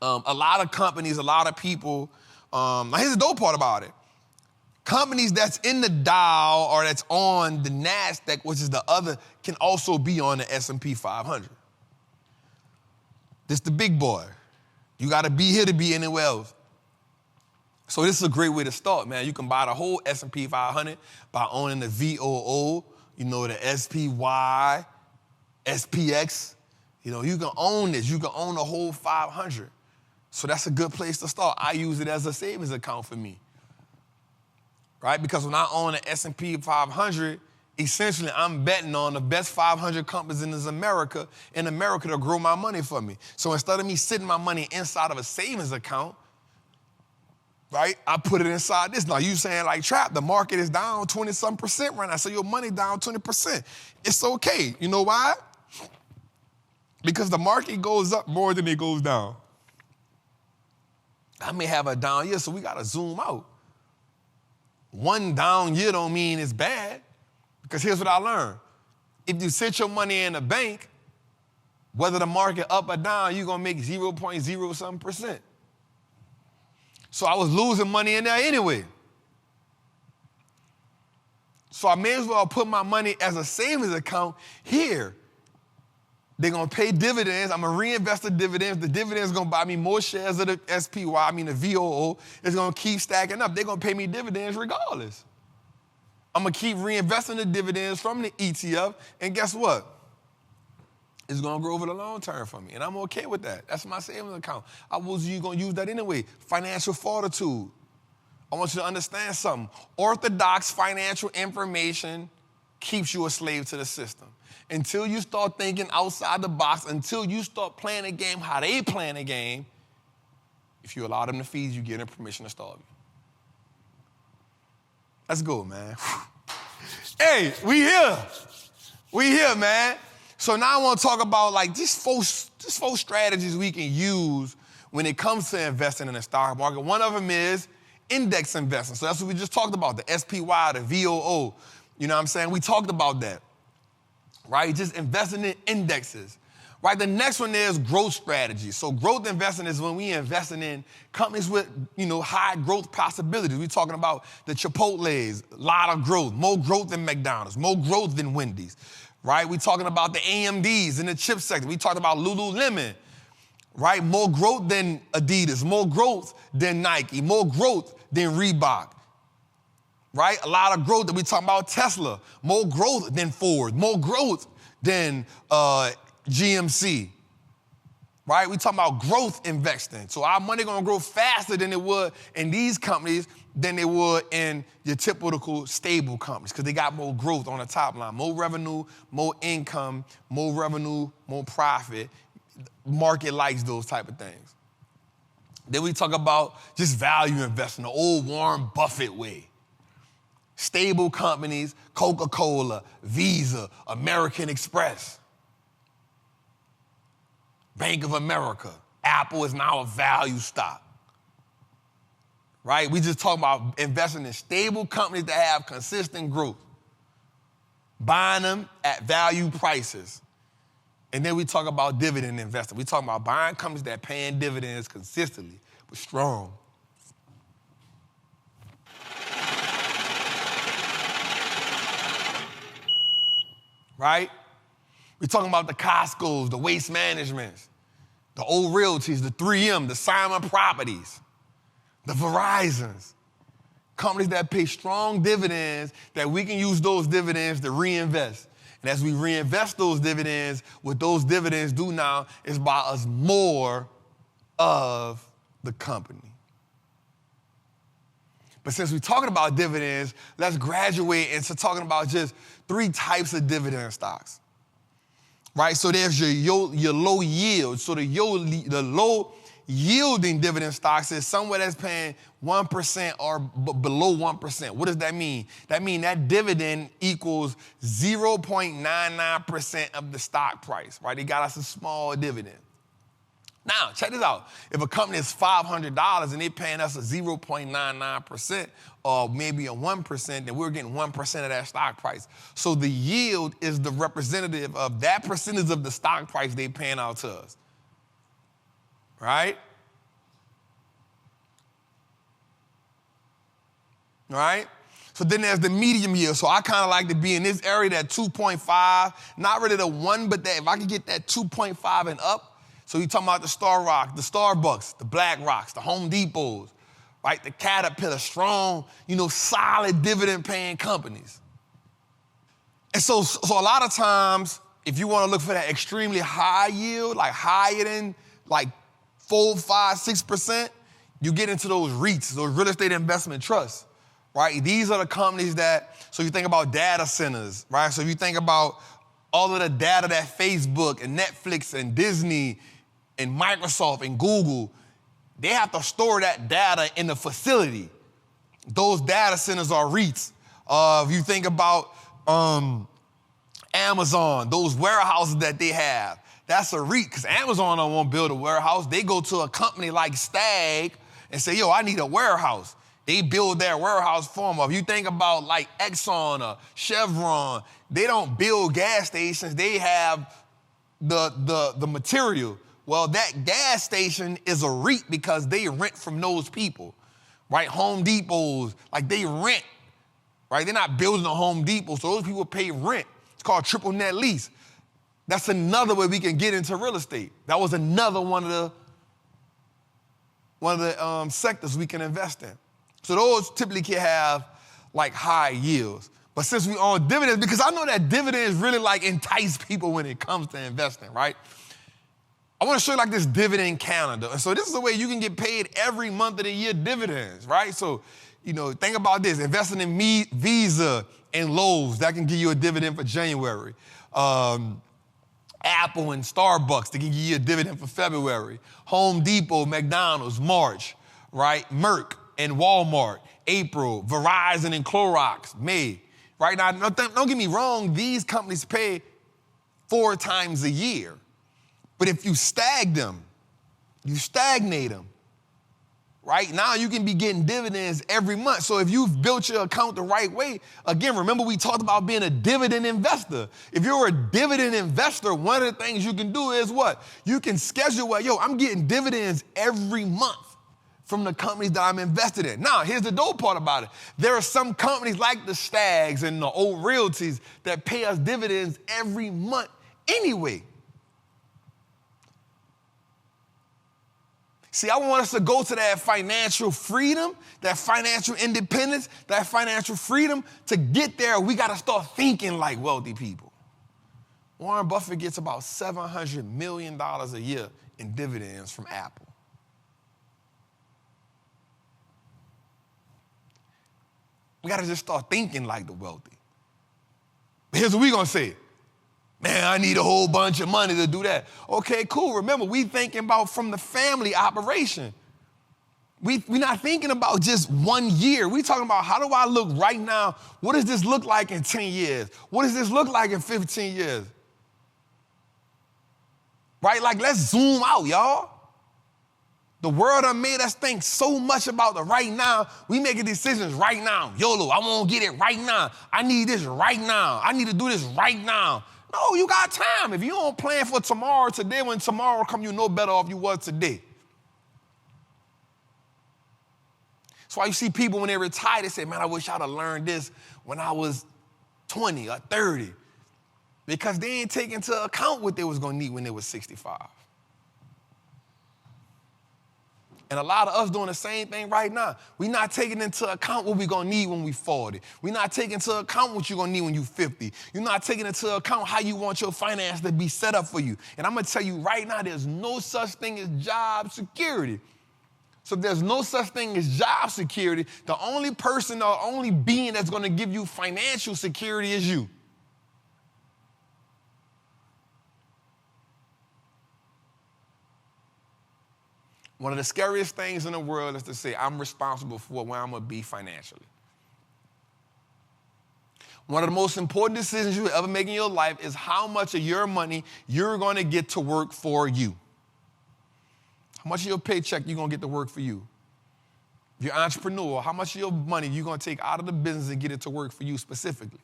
a lot of companies, a lot of people, now here's the dope part about it. Companies that's in the Dow or that's on the NASDAQ, which is the other, can also be on the S&P 500. This the big boy. You got to be here to be anywhere else. So this is a great way to start, man. You can buy the whole S&P 500 by owning the VOO, the SPY, SPX. You can own this. You can own the whole 500. So that's a good place to start. I use it as a savings account for me, right? Because when I own an S&P 500, essentially I'm betting on the best 500 companies in America to grow my money for me. So instead of me sitting my money inside of a savings account, right, I put it inside this. Now you saying like, Trap, the market is down 20-some% right now, so your money down 20%. It's okay. You know why? Because the market goes up more than it goes down. I may have a down year, so we got to zoom out. One down year don't mean it's bad, because here's what I learned. If you sit your money in a bank, whether the market up or down, you're going to make 0.0-something%. So I was losing money in there anyway. So I may as well put my money as a savings account here. They're going to pay dividends. I'm going to reinvest the dividends. The dividends are going to buy me more shares of the the VOO. It's going to keep stacking up. They're going to pay me dividends regardless. I'm going to keep reinvesting the dividends from the ETF, and guess what? It's going to grow over the long term for me, and I'm okay with that. That's my savings account. I was going to use that anyway. Financial fortitude. I want you to understand something. Orthodox financial information keeps you a slave to the system. Until you start thinking outside the box, until you start playing a game how they playing a game, if you allow them to feed you, give them permission to starve you. Let's go, man. Hey, we here. We here, man. So now I want to talk about like just four strategies we can use when it comes to investing in the stock market. One of them is index investing. So that's what we just talked about, the SPY, the VOO. You know what I'm saying? We talked about that, right? Just investing in indexes, right? The next one is growth strategy. So growth investing is when we investing in companies with, high growth possibilities. We're talking about the Chipotle's, a lot of growth, more growth than McDonald's, more growth than Wendy's, right? We're talking about the AMDs in the chip sector. We talked about Lululemon, right? More growth than Adidas, more growth than Nike, more growth than Reebok. Right? A lot of growth that we talking about Tesla, more growth than Ford, more growth than GMC. Right? We talking about growth investing. So our money gonna grow faster than it would in these companies than it would in your typical stable companies, because they got more growth on the top line, more revenue, more income, more revenue, more profit. Market likes those type of things. Then we talk about just value investing, the old Warren Buffett way. Stable companies, Coca-Cola, Visa, American Express, Bank of America. Apple is now a value stock, right? We just talking about investing in stable companies that have consistent growth, buying them at value prices. And then we talk about dividend investing. We talking about buying companies that paying dividends consistently, but strong. Right? We're talking about the Costco's, the Waste Managements, the Old Realties, the 3M, the Simon Properties, the Verizons. Companies that pay strong dividends that we can use those dividends to reinvest. And as we reinvest those dividends, what those dividends do now is buy us more of the company. But since we're talking about dividends, let's graduate into talking about just 3 types of dividend stocks, right? So there's your low yield. So the low yielding dividend stocks is somewhere that's paying 1% or below 1%. What does that mean? That means that dividend equals 0.99% of the stock price, right? They got us a small dividend. Now, check this out. If a company is $500 and they're paying us a 0.99% or maybe a 1%, then we're getting 1% of that stock price. So the yield is the representative of that percentage of the stock price they're paying out to us, right? Right? So then there's the medium yield. So I kind of like to be in this area, that 2.5, not really the 1, but that if I could get that 2.5 and up. So you're talking about the Starbucks, the Black Rocks, the Home Depots, right? The Caterpillar, strong, solid dividend-paying companies. And so a lot of times, if you want to look for that extremely high yield, like higher than like 4, 5, 6%, you get into those REITs, those real estate investment trusts, right? These are the companies that, so you think about data centers, right? So if you think about all of the data that Facebook and Netflix and Disney and Microsoft and Google, they have to store that data in the facility. Those data centers are REITs. If you think about Amazon, those warehouses that they have, that's a REIT, because Amazon don't want to build a warehouse. They go to a company like Stag and say, yo, I need a warehouse. They build their warehouse for them. If you think about like Exxon or Chevron, they don't build gas stations. They have the material. Well, that gas station is a REIT because they rent from those people, right? Home Depots, like they rent, right? They're not building a Home Depot, so those people pay rent. It's called triple net lease. That's another way we can get into real estate. That was another one of the sectors we can invest in. So those typically can have like high yields. But since we own dividends, because I know that dividends really like entice people when it comes to investing, right? I want to show you like this dividend calendar. And so this is the way you can get paid every month of the year dividends, right? So, think about this, investing in Visa and Lowe's, that can give you a dividend for January. Apple and Starbucks, they can give you a dividend for February. Home Depot, McDonald's, March, right? Merck and Walmart, April. Verizon and Clorox, May. Right now, don't get me wrong, these companies pay 4 times a year. But if you stagnate them, right? Now you can be getting dividends every month. So if you've built your account the right way, again, remember we talked about being a dividend investor. If you're a dividend investor, one of the things you can do is what? You can schedule, I'm getting dividends every month from the companies that I'm invested in. Now, here's the dope part about it. There are some companies like the Stags and the old realties that pay us dividends every month anyway. See, I want us to go to that financial freedom, that financial independence, that financial freedom. To get there, we got to start thinking like wealthy people. Warren Buffett gets about $700 million a year in dividends from Apple. We got to just start thinking like the wealthy. But here's what we're going to say. Man, I need a whole bunch of money to do that. Okay, cool. Remember, we thinking about from the family operation. We're not thinking about just 1 year. We're talking about how do I look right now? What does this look like in 10 years? What does this look like in 15 years? Right? Like, let's zoom out, y'all. The world done made us think so much about the right now. We making decisions right now. YOLO, I want to get it right now. I need this right now. I need to do this right now. No, you got time. If you don't plan for tomorrow, today, when tomorrow come, you know better off you was today. That's why you see people when they retire, they say, man, I wish I'd have learned this when I was 20 or 30. Because they ain't take into account what they was going to need when they was 65. And a lot of us doing the same thing right now. We're not taking into account what we're going to need when we're 40. We're not taking into account what you're going to need when you're 50. You're not taking into account how you want your finance to be set up for you. And I'm going to tell you right now, there's no such thing as job security. So if there's no such thing as job security, the only person or only being that's going to give you financial security is you. One of the scariest things in the world is to say, I'm responsible for where I'm going to be financially. One of the most important decisions you ever make in your life is how much of your money you're going to get to work for you. How much of your paycheck you're going to get to work for you. If you're an entrepreneur, how much of your money you're going to take out of the business and get it to work for you specifically.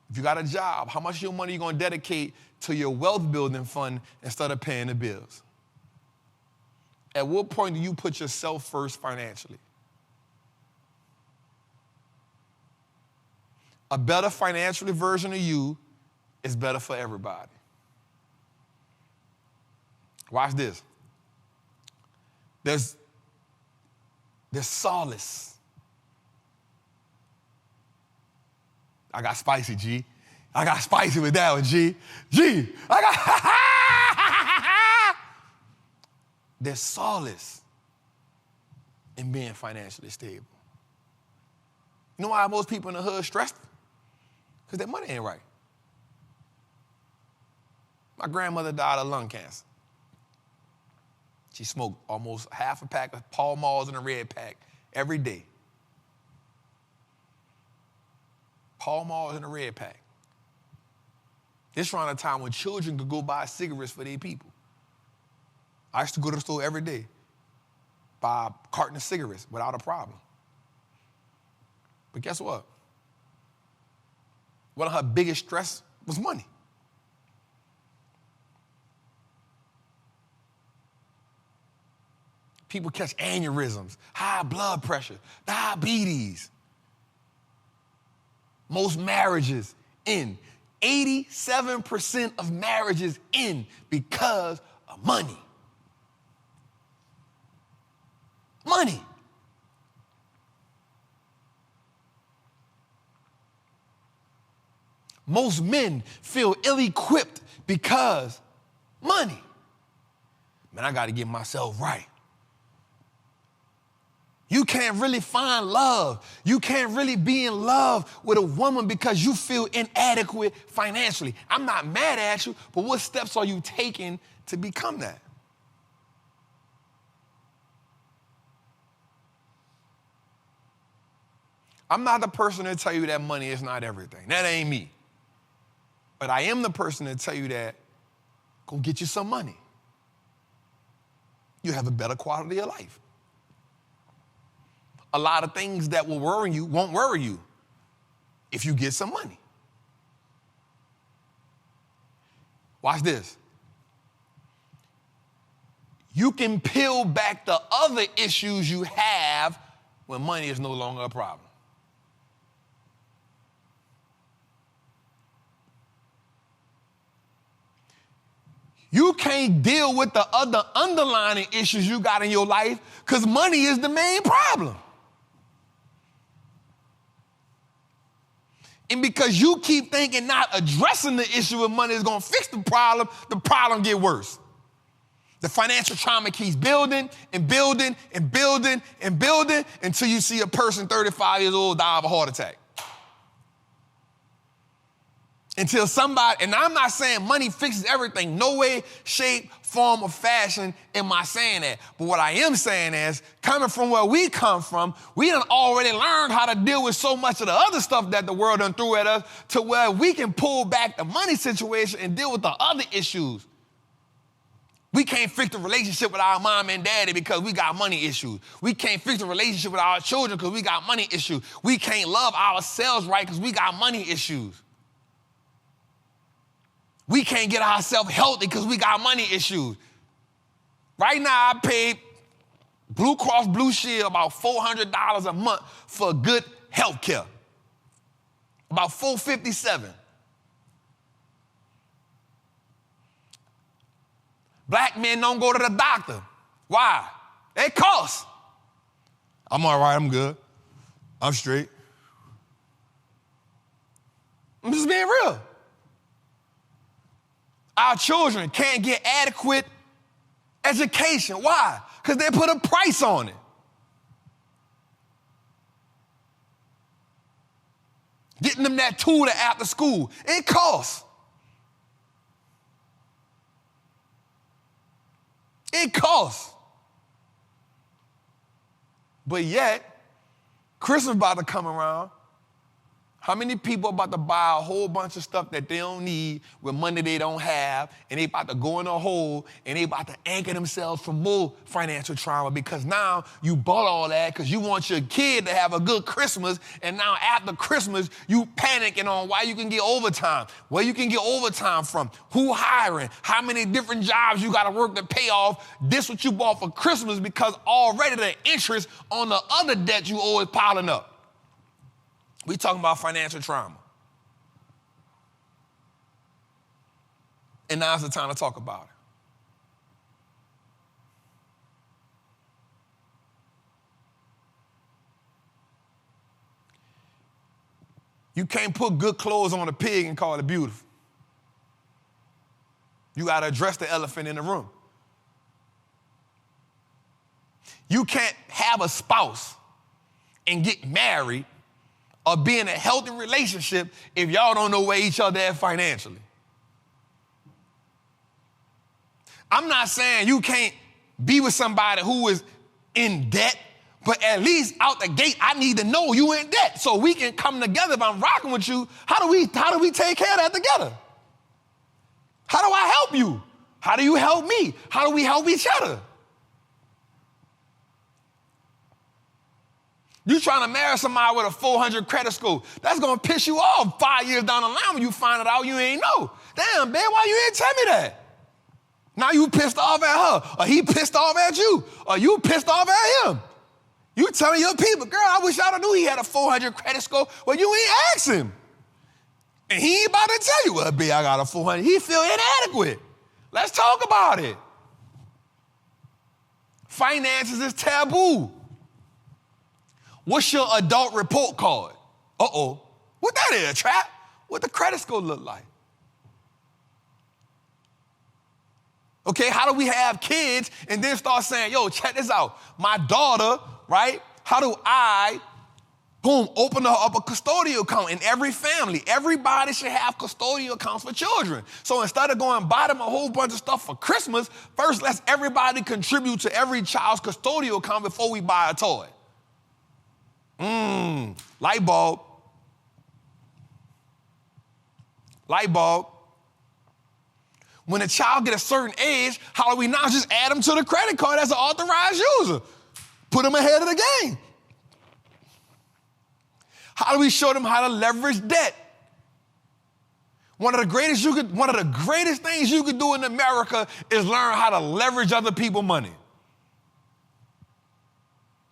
If you got a job, how much of your money you're going to dedicate to your wealth building fund instead of paying the bills. At what point do you put yourself first financially? A better financial version of you is better for everybody. Watch this. There's solace. I got spicy, G. I got spicy with that one, G. there's solace in being financially stable. You know why most people in the hood stressed? Because their money ain't right. My grandmother died of lung cancer. She smoked almost half a pack of Pall Malls in a red pack every day. Pall Malls in a red pack. This around a time when children could go buy cigarettes for their people. I used to go to the store every day, buy a carton of cigarettes without a problem. But guess what? One of her biggest stress was money. People catch aneurysms, high blood pressure, diabetes. Most marriages end. 87% of marriages end because of money. Money. Most men feel ill-equipped because money. Man, I got to get myself right. You can't really find love. You can't really be in love with a woman because you feel inadequate financially. I'm not mad at you, but what steps are you taking to become that? I'm not the person to tell you that money is not everything. That ain't me. But I am the person to tell you that go get you some money. You have a better quality of life. A lot of things that will worry you won't worry you if you get some money. Watch this. You can peel back the other issues you have when money is no longer a problem. You can't deal with the other underlying issues you got in your life because money is the main problem. And because you keep thinking not addressing the issue of money is going to fix the problem get worse. The financial trauma keeps building and building and building and building until you see a person 35 years old die of a heart attack. Until somebody, and I'm not saying money fixes everything, no way, shape, form, or fashion am I saying that. But what I am saying is, coming from where we come from, we done already learned how to deal with so much of the other stuff that the world done threw at us to where we can pull back the money situation and deal with the other issues. We can't fix the relationship with our mom and daddy because we got money issues. We can't fix the relationship with our children because we got money issues. We can't love ourselves right because we got money issues. We can't get ourselves healthy because we got money issues. Right now, I pay Blue Cross Blue Shield about $400 a month for good health care. About $457. Black men don't go to the doctor. Why? It costs. I'm all right, I'm good. I'm straight. I'm just being real. Our children can't get adequate education. Why? Because they put a price on it. Getting them that tutor after school, it costs. It costs. But yet, Christmas about to come around. How many people about to buy a whole bunch of stuff that they don't need with money they don't have, and they about to go in a hole, and they about to anchor themselves for more financial trauma because now you bought all that because you want your kid to have a good Christmas, and now after Christmas, you panicking on why you can get overtime, where you can get overtime from, who hiring, how many different jobs you got to work to pay off this what you bought for Christmas because already the interest on the other debt you owe is piling up. We talking about financial trauma. And now's the time to talk about it. You can't put good clothes on a pig and call it beautiful. You got to address the elephant in the room. You can't have a spouse and get married or be in a healthy relationship if y'all don't know where each other at financially. I'm not saying you can't be with somebody who is in debt, but at least out the gate, I need to know you in debt so we can come together. If I'm rocking with you, how do we take care of that together? How do I help you? How do you help me? How do we help each other? You trying to marry somebody with a 400 credit score, that's going to piss you off 5 years down the line when you find it out you ain't know. Damn, babe, why you ain't tell me that? Now you pissed off at her, or he pissed off at you, or you pissed off at him. You telling your people, girl, I wish I knew he had a 400 credit score. Well, you ain't asked him. And he ain't about to tell you, well, babe, I got a 400. He feel inadequate. Let's talk about it. Finances is taboo. What's your adult report card? Uh-oh. What that is, Trap? What the credit score look like? Okay, how do we have kids and then start saying, yo, check this out. My daughter, right? How do I, boom, open up a custodial account in every family? Everybody should have custodial accounts for children. So instead of going buy them a whole bunch of stuff for Christmas, first let's everybody contribute to every child's custodial account before we buy a toy. Light bulb. Light bulb. When a child get a certain age, how do we now just add them to the credit card as an authorized user? Put them ahead of the game. How do we show them how to leverage debt? One of the greatest things you could do in America is learn how to leverage other people's money.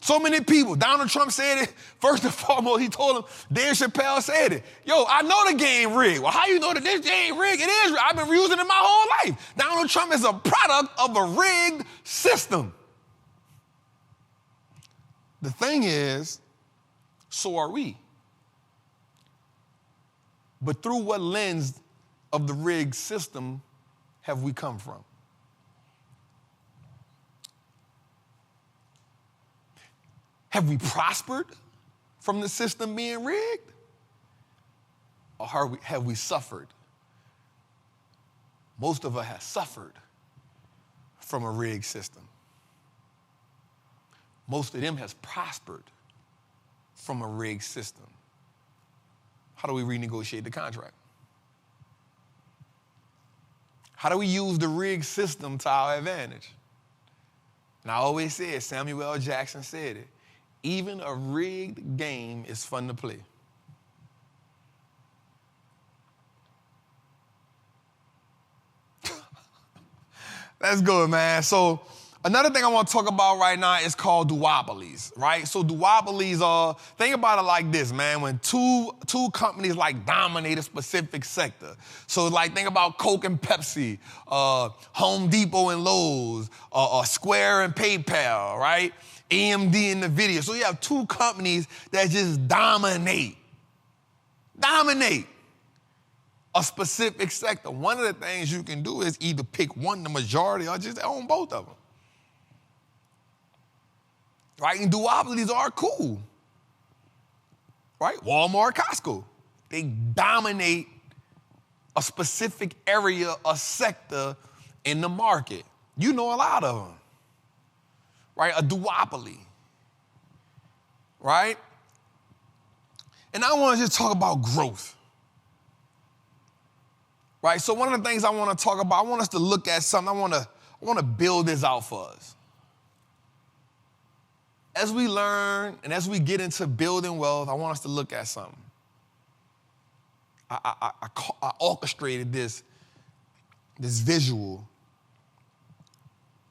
So many people. Donald Trump said it. First and foremost, he told him, Dave Chappelle said it. Yo, I know the game rigged. Well, how you know that this game rigged? It is rigged. I've been using it my whole life. Donald Trump is a product of a rigged system. The thing is, so are we. But through what lens of the rigged system have we come from? Have we prospered from the system being rigged? Or have we suffered? Most of us have suffered from a rigged system. Most of them has prospered from a rigged system. How do we renegotiate the contract? How do we use the rigged system to our advantage? And I always say, Samuel L. Jackson said it, even a rigged game is fun to play. Let's go, man. So another thing I want to talk about right now is called duopolies, right? So duopolies are, think about it like this, man. When two companies like dominate a specific sector. So like think about Coke and Pepsi, Home Depot and Lowe's, Square and PayPal, right? AMD and NVIDIA. So you have two companies that just dominate a specific sector. One of the things you can do is either pick one, the majority, or just own both of them. Right? And duopolies are cool. Right? Walmart, Costco. They dominate a specific area, a sector in the market. You know a lot of them. Right? A duopoly. Right? And I want to just talk about growth. Right? So one of the things I want to talk about, I want us to look at something. I want to build this out for us. As we learn and as we get into building wealth, I want us to look at something. I orchestrated this visual.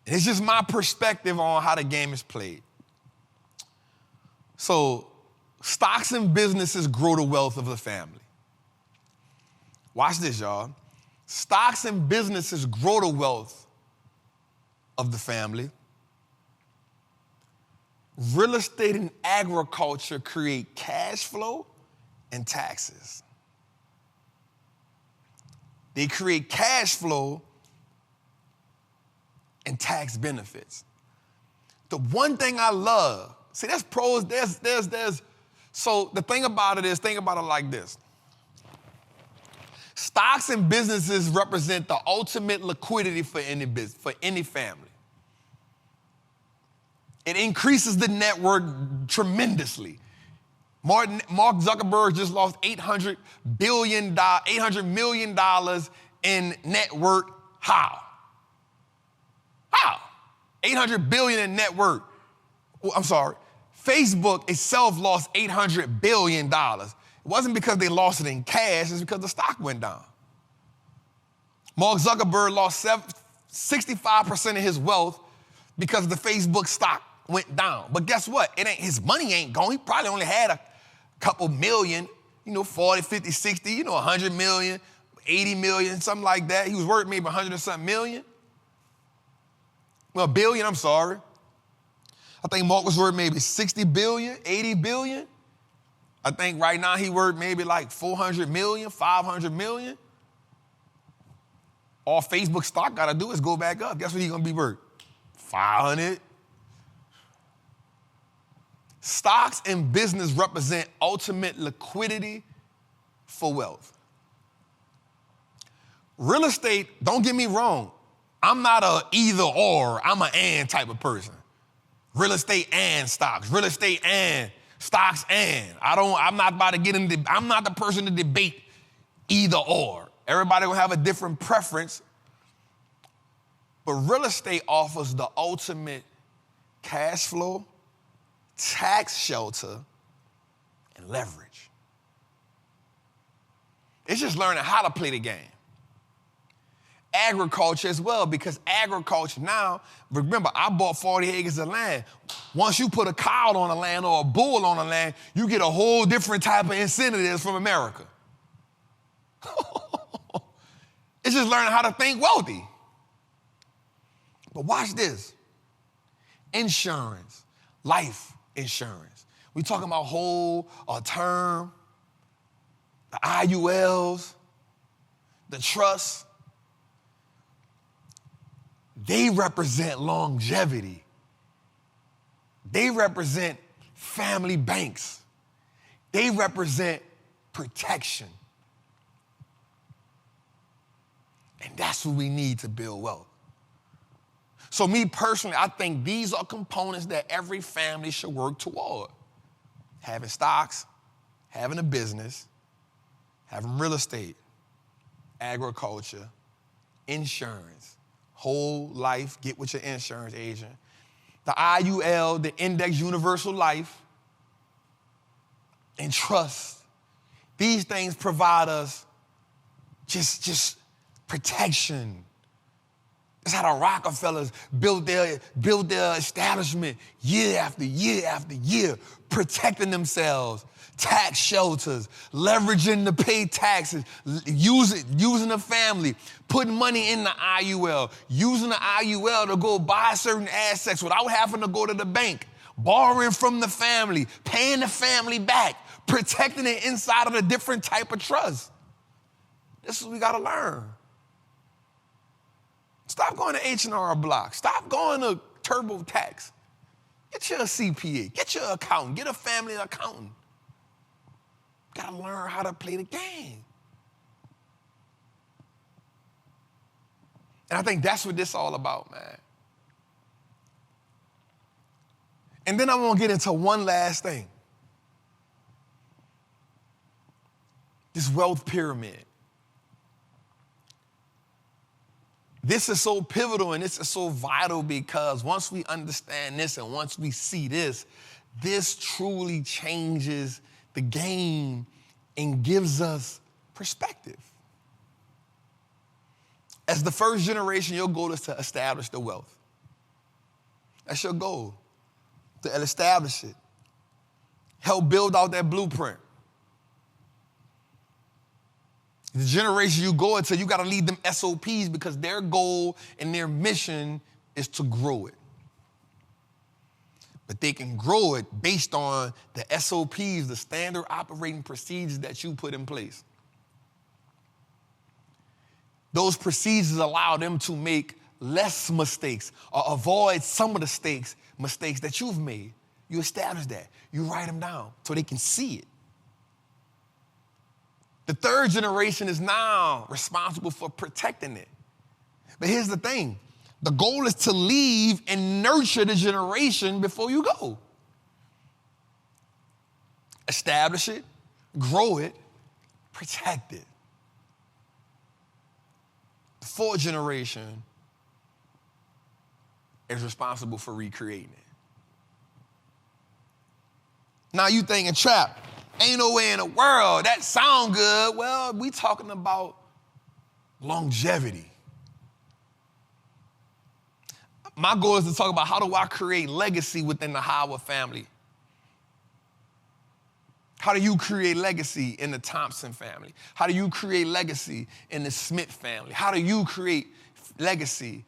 And it's just my perspective on how the game is played. So, stocks and businesses grow the wealth of the family. Watch this, y'all. Stocks and businesses grow the wealth of the family. Real estate and agriculture create cash flow and taxes. They create cash flow and tax benefits. The one thing I love, see, there's pros, so the thing about it is, think about it like this. Stocks and businesses represent the ultimate liquidity for any business, for any family. It increases the net worth tremendously. Mark Zuckerberg just lost $800 million in net worth. How? How? 800 billion in net worth. Oh, I'm sorry. Facebook itself lost $800 billion. It wasn't because they lost it in cash, it's because the stock went down. Mark Zuckerberg lost 65% of his wealth because the Facebook stock went down. But guess what? His money ain't gone. He probably only had a couple million, 40, 50, 60, 100 million, 80 million, something like that. He was worth maybe 100 or something million. Well, billion, I'm sorry. I think Mark was worth maybe 60 billion, 80 billion. I think right now he worth maybe like 400 million, 500 million. All Facebook stock got to do is go back up. Guess what he's going to be worth? 500. Stocks and business represent ultimate liquidity for wealth. Real estate, don't get me wrong, I'm not a either or, I'm an and type of person. Real estate and stocks, real estate and stocks and. I'm not about to get into, I'm not the person to debate either or. Everybody will have a different preference, but real estate offers the ultimate cash flow, tax shelter, and leverage. It's just learning how to play the game. Agriculture as well, because agriculture now, remember, I bought 40 acres of land. Once you put a cow on the land or a bull on the land, you get a whole different type of incentives from America. It's just learning how to think wealthy. But watch this. Insurance, life insurance. We talking about whole or term, the IULs, the trusts. They represent longevity. They represent family banks. They represent protection. And that's what we need to build wealth. So me personally, I think these are components that every family should work toward. Having stocks, having a business, having real estate, agriculture, insurance, whole life, get with your insurance agent. The IUL, the Index Universal Life, and trust. These things provide us just protection. That's how the Rockefellers built their establishment year after year after year, protecting themselves, tax shelters, leveraging to pay taxes, using the family, putting money in the IUL, using the IUL to go buy certain assets without having to go to the bank, borrowing from the family, paying the family back, protecting it inside of a different type of trust. This is what we got to learn. Stop going to H&R Block. Stop going to TurboTax. Get your CPA. Get your accountant. Get a family accountant. Got to learn how to play the game. And I think that's what this is all about, man. And then I want to get into one last thing. This wealth pyramid. This is so pivotal and this is so vital because once we understand this and once we see this, this truly changes the game and gives us perspective. As the first generation, your goal is to establish the wealth. That's your goal, to establish it. Help build out that blueprint. The generation you go into, you got to lead them SOPs because their goal and their mission is to grow it. But they can grow it based on the SOPs, the standard operating procedures that you put in place. Those procedures allow them to make less mistakes or avoid some of the mistakes that you've made. You establish that. You write them down so they can see it. The third generation is now responsible for protecting it. But here's the thing. The goal is to leave and nurture the generation before you go. Establish it, grow it, protect it. The fourth generation is responsible for recreating it. Now you thinking, Trap, ain't no way in the world, that sound good. Well, we talking about longevity. My goal is to talk about how do I create legacy within the Howard family. How do you create legacy in the Thompson family? How do you create legacy in the Smith family? How do you create legacy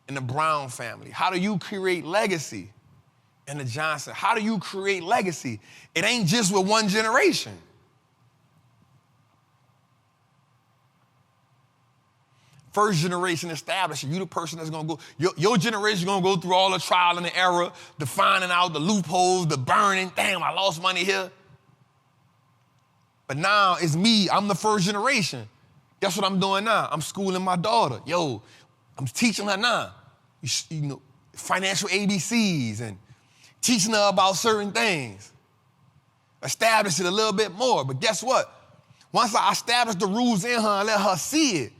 in the Brown family? How do you create legacy in the Johnson? How do you create legacy? It ain't just with one generation. First generation established, you the person that's gonna go, your generation gonna go through all the trial and the error, the finding out, the loopholes, the burning, damn, I lost money here. But now it's me, I'm the first generation. Guess what I'm doing now? I'm schooling my daughter. Yo, I'm teaching her now, you know, financial ABCs and teaching her about certain things. Establish it a little bit more, but guess what? Once I establish the rules in her and let her see it,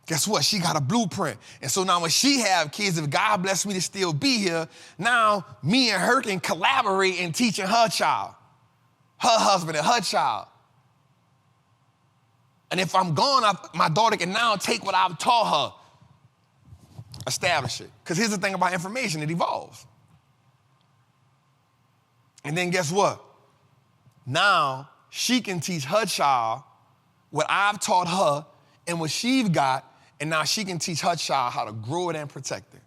guess what? She got a blueprint. And so now when she have kids, if God bless me to still be here, now me and her can collaborate in teaching her child, her husband and her child. And if I'm gone, my daughter can now take what I've taught her, establish it. Because here's the thing about information, it evolves. And then guess what? Now she can teach her child what I've taught her and what she's got, and now she can teach her child how to grow it and protect it.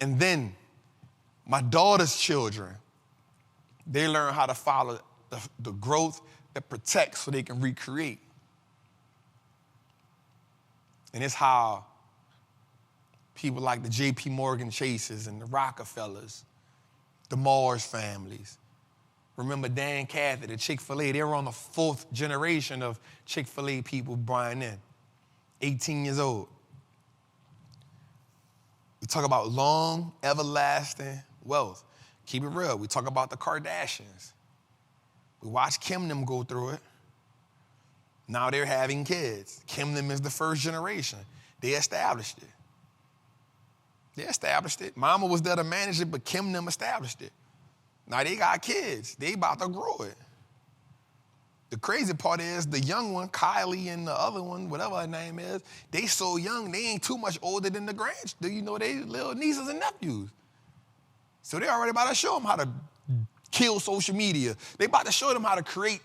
And then my daughter's children, they learn how to follow the growth that protects so they can recreate. And it's how people like the J.P. Morgan Chases and the Rockefellers, the Mars families. Remember Dan Cathy, the Chick-fil-A, they were on the fourth generation of Chick-fil-A people buying in, 18 years old. We talk about long, everlasting wealth. Keep it real. We talk about the Kardashians. We watched Kim them go through it. Now they're having kids. Kim them is the first generation. They established it. They established it. Mama was there to manage it, but Kim them established it. Now they got kids. They about to grow it. The crazy part is the young one, Kylie, and the other one, whatever her name is, they so young, they ain't too much older than the you know, they little nieces and nephews. So they already about to show them how to kill social media. They about to show them how to create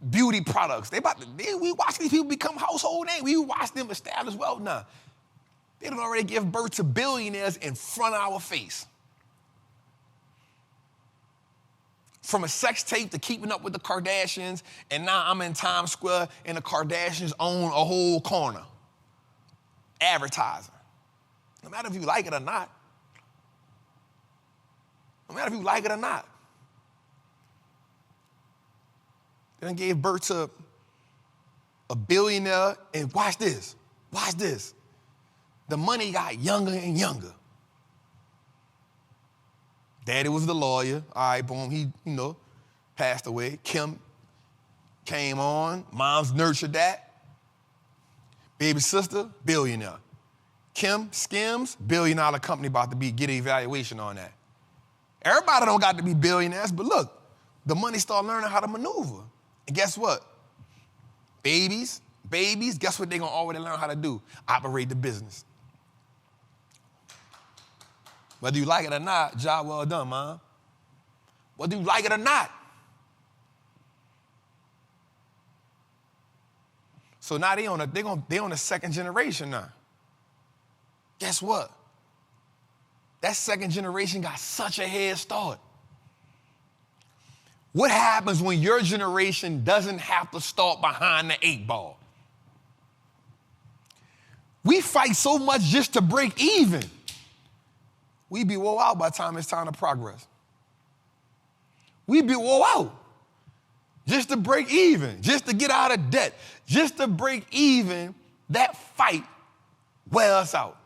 beauty products. We watch these people become household names. We watch them establish wealth now. They done already give birth to billionaires in front of our face. From a sex tape to keeping up with the Kardashians, and now I'm in Times Square and the Kardashians own a whole corner. Advertising. No matter if you like it or not. No matter if you like it or not. They done gave birth to a billionaire, and watch this. Watch this. The money got younger and younger. Daddy was the lawyer. All right, boom, he, passed away. Kim came on. Mom's nurtured that. Baby sister, billionaire. Kim, Skims, $1 billion company about to get an evaluation on that. Everybody don't got to be billionaires, but look, the money start learning how to maneuver. And guess what? Babies, guess what they're going to already learn how to do? Operate the business. Whether you like it or not, job well done, Mom. Whether you like it or not. So now they on the second generation now. Guess what? That second generation got such a head start. What happens when your generation doesn't have to start behind the 8 ball? We fight so much just to break even. We be wore out by the time it's time to progress. We be wore out just to break even, just to get out of debt, just to break even. That fight wear us out.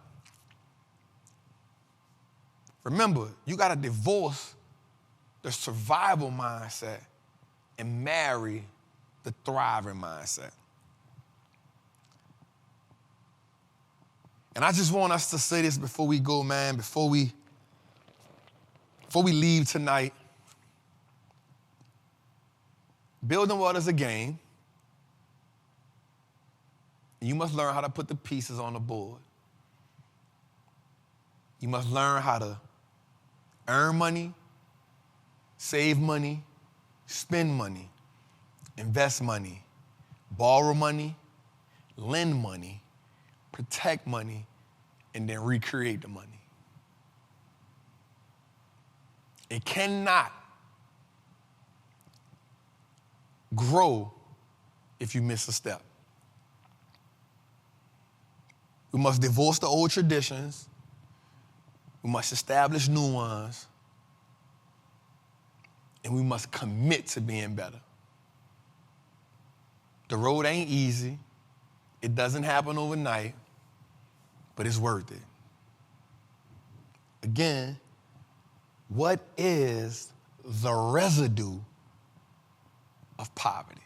Remember, you got to divorce the survival mindset and marry the thriving mindset. And I just want us to say this before we go, man, before we leave tonight. Building wealth is a game. You must learn how to put the pieces on the board. You must learn how to earn money, save money, spend money, invest money, borrow money, lend money, protect money, and then recreate the money. It cannot grow if you miss a step. We must divorce the old traditions. We must establish new ones. And we must commit to being better. The road ain't easy. It doesn't happen overnight, but it's worth it. Again, what is the residue of poverty?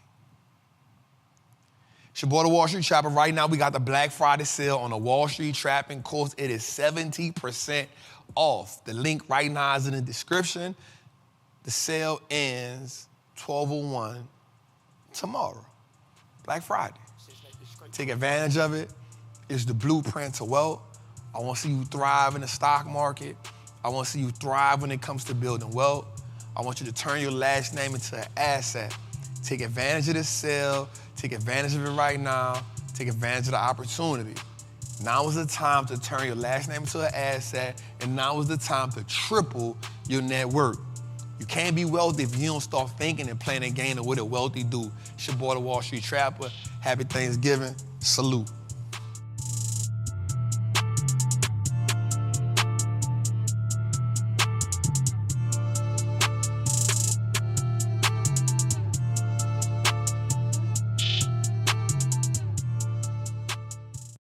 It's your boy, the Wallstreet Trapper. Right now, we got the Black Friday sale on the Wallstreet Trappin course. It is 70% off. The link right now is in the description. The sale ends 12/01 tomorrow, Black Friday. Take advantage of it. It's the blueprint to wealth. I want to see you thrive in the stock market. I want to see you thrive when it comes to building wealth. I want you to turn your last name into an asset. Take advantage of this sale. Take advantage of it right now. Take advantage of the opportunity. Now is the time to turn your last name into an asset, and now is the time to triple your net worth. You can't be wealthy if you don't start thinking and playing a game of what a wealthy do. It's your boy, the Wallstreet Trapper. Happy Thanksgiving. Salute.